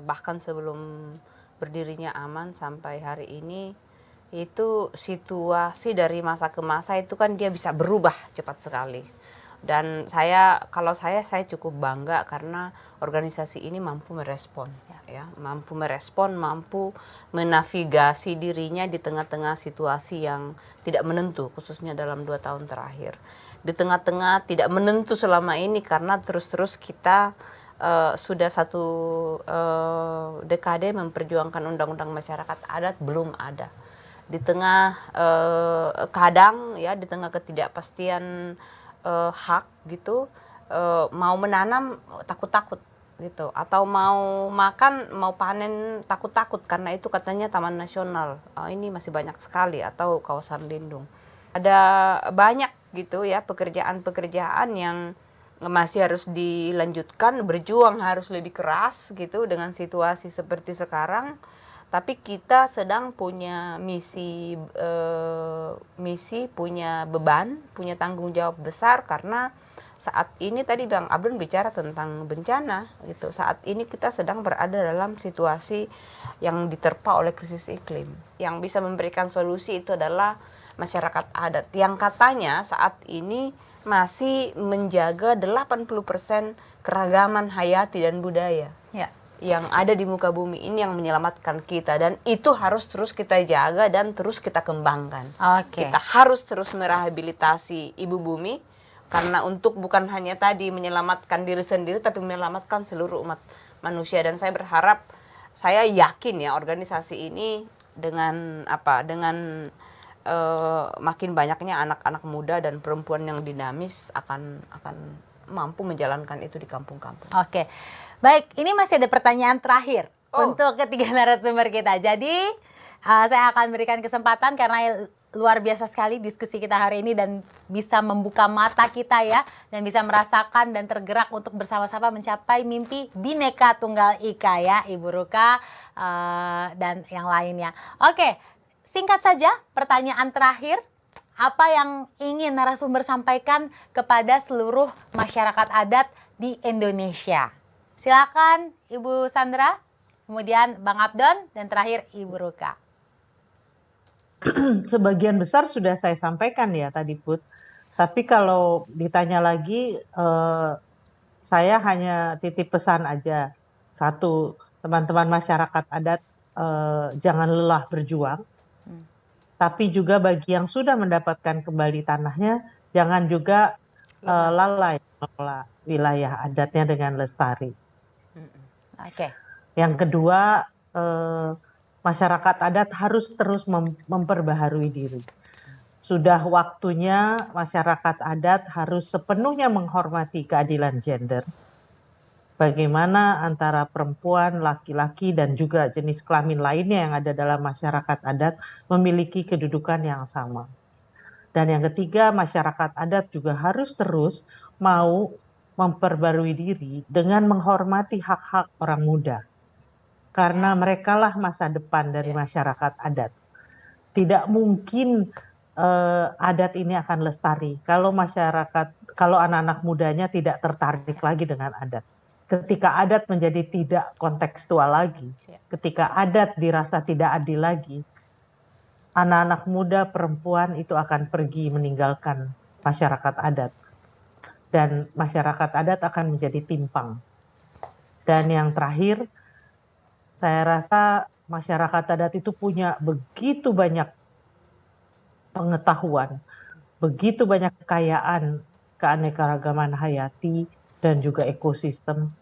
bahkan sebelum berdirinya Aman sampai hari ini, itu situasi dari masa ke masa itu kan dia bisa berubah cepat sekali. Dan kalau saya cukup bangga karena organisasi ini mampu merespon ya, mampu merespon, mampu menavigasi dirinya di tengah-tengah situasi yang tidak menentu, khususnya dalam 2 tahun terakhir. Di tengah-tengah tidak menentu selama ini karena terus-terus kita sudah 1 dekade memperjuangkan undang-undang masyarakat adat belum ada. Di tengah kadang ya, di tengah ketidakpastian hak gitu, mau menanam takut-takut gitu, atau mau makan, mau panen takut-takut karena itu katanya taman nasional, ini masih banyak sekali, atau kawasan lindung. Ada banyak gitu ya pekerjaan-pekerjaan yang masih harus dilanjutkan, berjuang harus lebih keras gitu dengan situasi seperti sekarang. Tapi kita sedang punya misi, punya beban, punya tanggung jawab besar karena saat ini tadi Bang Abdon bicara tentang bencana gitu. Saat ini kita sedang berada dalam situasi yang diterpa oleh krisis iklim. Yang bisa memberikan solusi itu adalah masyarakat adat yang katanya saat ini masih menjaga 80% keragaman hayati dan budaya.
Ya.
Yang ada di muka bumi ini yang menyelamatkan kita, dan itu harus terus kita jaga dan terus kita kembangkan. Kita harus terus merehabilitasi ibu bumi karena untuk bukan hanya tadi menyelamatkan diri sendiri tapi menyelamatkan seluruh umat manusia. Dan saya berharap, saya yakin ya organisasi ini dengan makin banyaknya anak-anak muda dan perempuan yang dinamis akan mampu menjalankan itu di kampung-kampung.
Oke. Baik, ini masih ada pertanyaan terakhir untuk ketiga narasumber kita. Jadi, saya akan berikan kesempatan karena luar biasa sekali diskusi kita hari ini dan bisa membuka mata kita ya, dan bisa merasakan dan tergerak untuk bersama-sama mencapai mimpi Bhinneka Tunggal Ika ya, Ibu Ruka dan yang lainnya. Oke, singkat saja pertanyaan terakhir. Apa yang ingin narasumber sampaikan kepada seluruh masyarakat adat di Indonesia. Silakan Ibu Sandra, kemudian Bang Abdon, dan terakhir Ibu Ruka.
Sebagian besar sudah saya sampaikan ya tadi Put. Tapi kalau ditanya lagi, saya hanya titip pesan aja. Satu, teman-teman masyarakat adat jangan lelah berjuang. Tapi juga bagi yang sudah mendapatkan kembali tanahnya, jangan juga lalai mengelola wilayah adatnya dengan lestari.
Oke.
Yang kedua, masyarakat adat harus terus memperbaharui diri. Sudah waktunya masyarakat adat harus sepenuhnya menghormati keadilan gender. Bagaimana antara perempuan, laki-laki, dan juga jenis kelamin lainnya yang ada dalam masyarakat adat memiliki kedudukan yang sama. Dan yang ketiga, masyarakat adat juga harus terus mau memperbarui diri dengan menghormati hak-hak orang muda. Karena merekalah masa depan dari masyarakat adat. Tidak mungkin adat ini akan lestari kalau anak-anak mudanya tidak tertarik lagi dengan adat. Ketika adat menjadi tidak kontekstual lagi, ketika adat dirasa tidak adil lagi, anak-anak muda perempuan itu akan pergi meninggalkan masyarakat adat. Dan masyarakat adat akan menjadi timpang. Dan yang terakhir, saya rasa masyarakat adat itu punya begitu banyak pengetahuan, begitu banyak kekayaan keanekaragaman hayati dan juga ekosistem.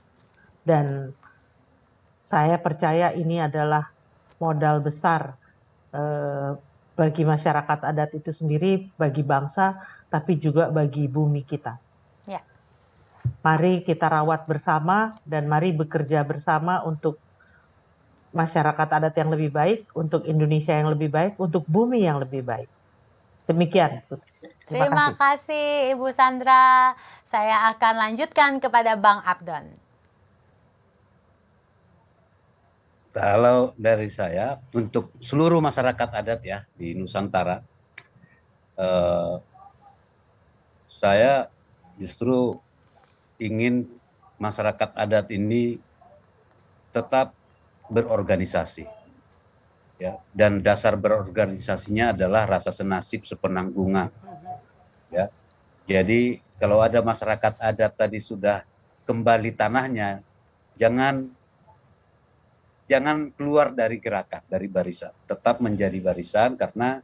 Dan saya percaya ini adalah modal besar bagi masyarakat adat itu sendiri, bagi bangsa, tapi juga bagi bumi kita.
Ya.
Mari kita rawat bersama dan mari bekerja bersama untuk masyarakat adat yang lebih baik, untuk Indonesia yang lebih baik, untuk bumi yang lebih baik. Demikian.
Terima kasih Ibu Sandra. Saya akan lanjutkan kepada Bang Abdon.
Kalau dari saya, untuk seluruh masyarakat adat ya di Nusantara, saya justru ingin masyarakat adat ini tetap berorganisasi. Ya, dan dasar berorganisasinya adalah rasa senasib sepenanggungan. Ya, jadi kalau ada masyarakat adat tadi sudah kembali tanahnya, jangan keluar dari gerakan, dari barisan. Tetap menjadi barisan karena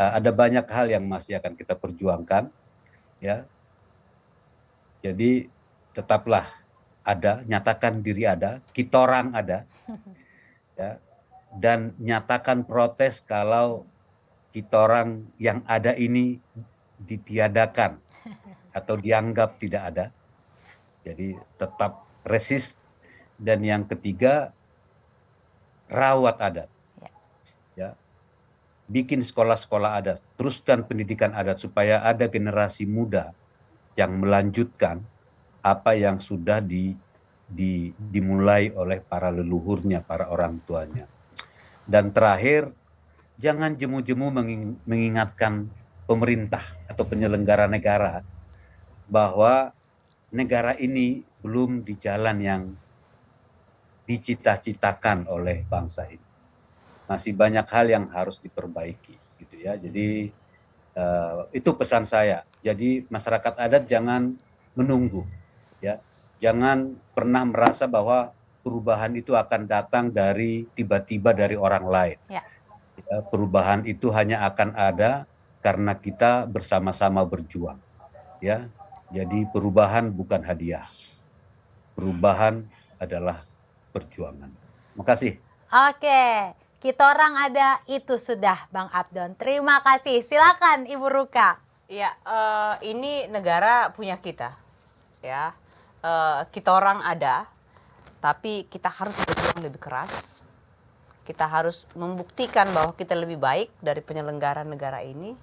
ada banyak hal yang masih akan kita perjuangkan. Ya, jadi tetaplah ada, nyatakan diri ada, kita orang ada. Ya, dan nyatakan protes kalau kita orang yang ada ini ditiadakan atau dianggap tidak ada. Jadi tetap resist. Dan yang ketiga, rawat adat. Ya. Bikin sekolah-sekolah adat, teruskan pendidikan adat supaya ada generasi muda yang melanjutkan apa yang sudah dimulai oleh para leluhurnya, para orang tuanya. Dan terakhir, jangan jemu-jemu mengingatkan pemerintah atau penyelenggara negara bahwa negara ini belum di jalan yang dicita-citakan oleh bangsa ini. Masih banyak hal yang harus diperbaiki, gitu ya. Jadi itu pesan saya. Jadi masyarakat adat jangan menunggu, ya. Jangan pernah merasa bahwa perubahan itu akan datang dari tiba-tiba dari orang lain. Ya, perubahan itu hanya akan ada karena kita bersama-sama berjuang. Ya, jadi perubahan bukan hadiah. Perubahan adalah perjuangan. Terima kasih.
Oke, kita orang ada, itu sudah Bang Abdon. Terima kasih. Silakan Ibu Ruka.
Ya, ini negara punya kita. Ya, kita orang ada. Tapi kita harus berjuang lebih keras. Kita harus membuktikan bahwa kita lebih baik dari penyelenggara negara ini.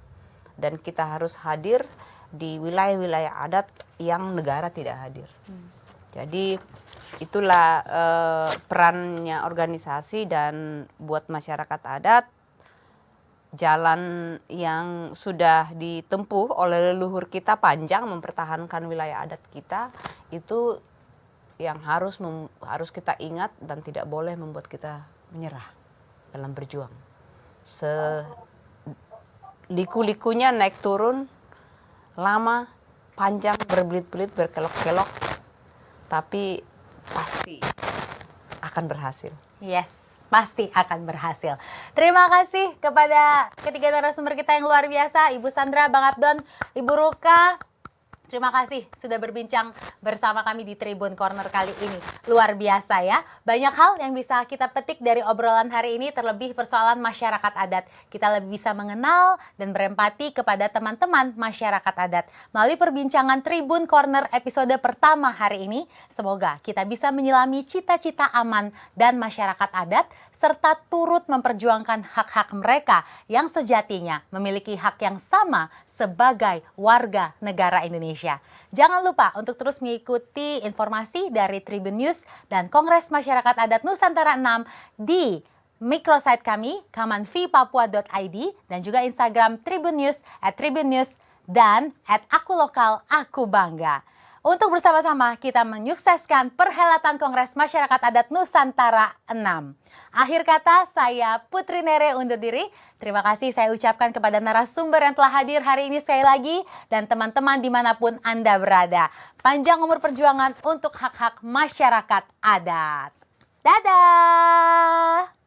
Dan kita harus hadir di wilayah-wilayah adat yang negara tidak hadir. Jadi itulah perannya organisasi dan buat masyarakat adat. jalan yang sudah ditempuh oleh leluhur kita panjang mempertahankan wilayah adat kita, itu yang harus kita ingat dan tidak boleh membuat kita menyerah dalam berjuang. Liku-likunya naik turun, lama, panjang, berbelit-belit, berkelok-kelok, tapi pasti akan berhasil.
Yes, pasti akan berhasil. Terima kasih kepada ketiga narasumber kita yang luar biasa, Ibu Sandra, Bang Abdon, Ibu Ruka. Terima kasih sudah berbincang bersama kami di Tribun Corner kali ini. Luar biasa ya. Banyak hal yang bisa kita petik dari obrolan hari ini, terlebih persoalan masyarakat adat. Kita lebih bisa mengenal dan berempati kepada teman-teman masyarakat adat. Melalui perbincangan Tribun Corner episode pertama hari ini, semoga kita bisa menyelami cita-cita aman dan masyarakat adat, serta turut memperjuangkan hak-hak mereka yang sejatinya memiliki hak yang sama sebagai warga negara Indonesia. Jangan lupa untuk terus mengikuti informasi dari Tribun News dan Kongres Masyarakat Adat Nusantara 6 di microsite kami, kamanvipapua.id, dan juga Instagram Tribun News, @tribunnews, dan @akulokal-aku-bangga. Untuk bersama-sama kita menyukseskan perhelatan Kongres Masyarakat Adat Nusantara 6. Akhir kata, saya Putri Nere undur diri. Terima kasih saya ucapkan kepada narasumber yang telah hadir hari ini sekali lagi, dan teman-teman dimanapun Anda berada. Panjang umur perjuangan untuk hak-hak masyarakat adat. Dadah!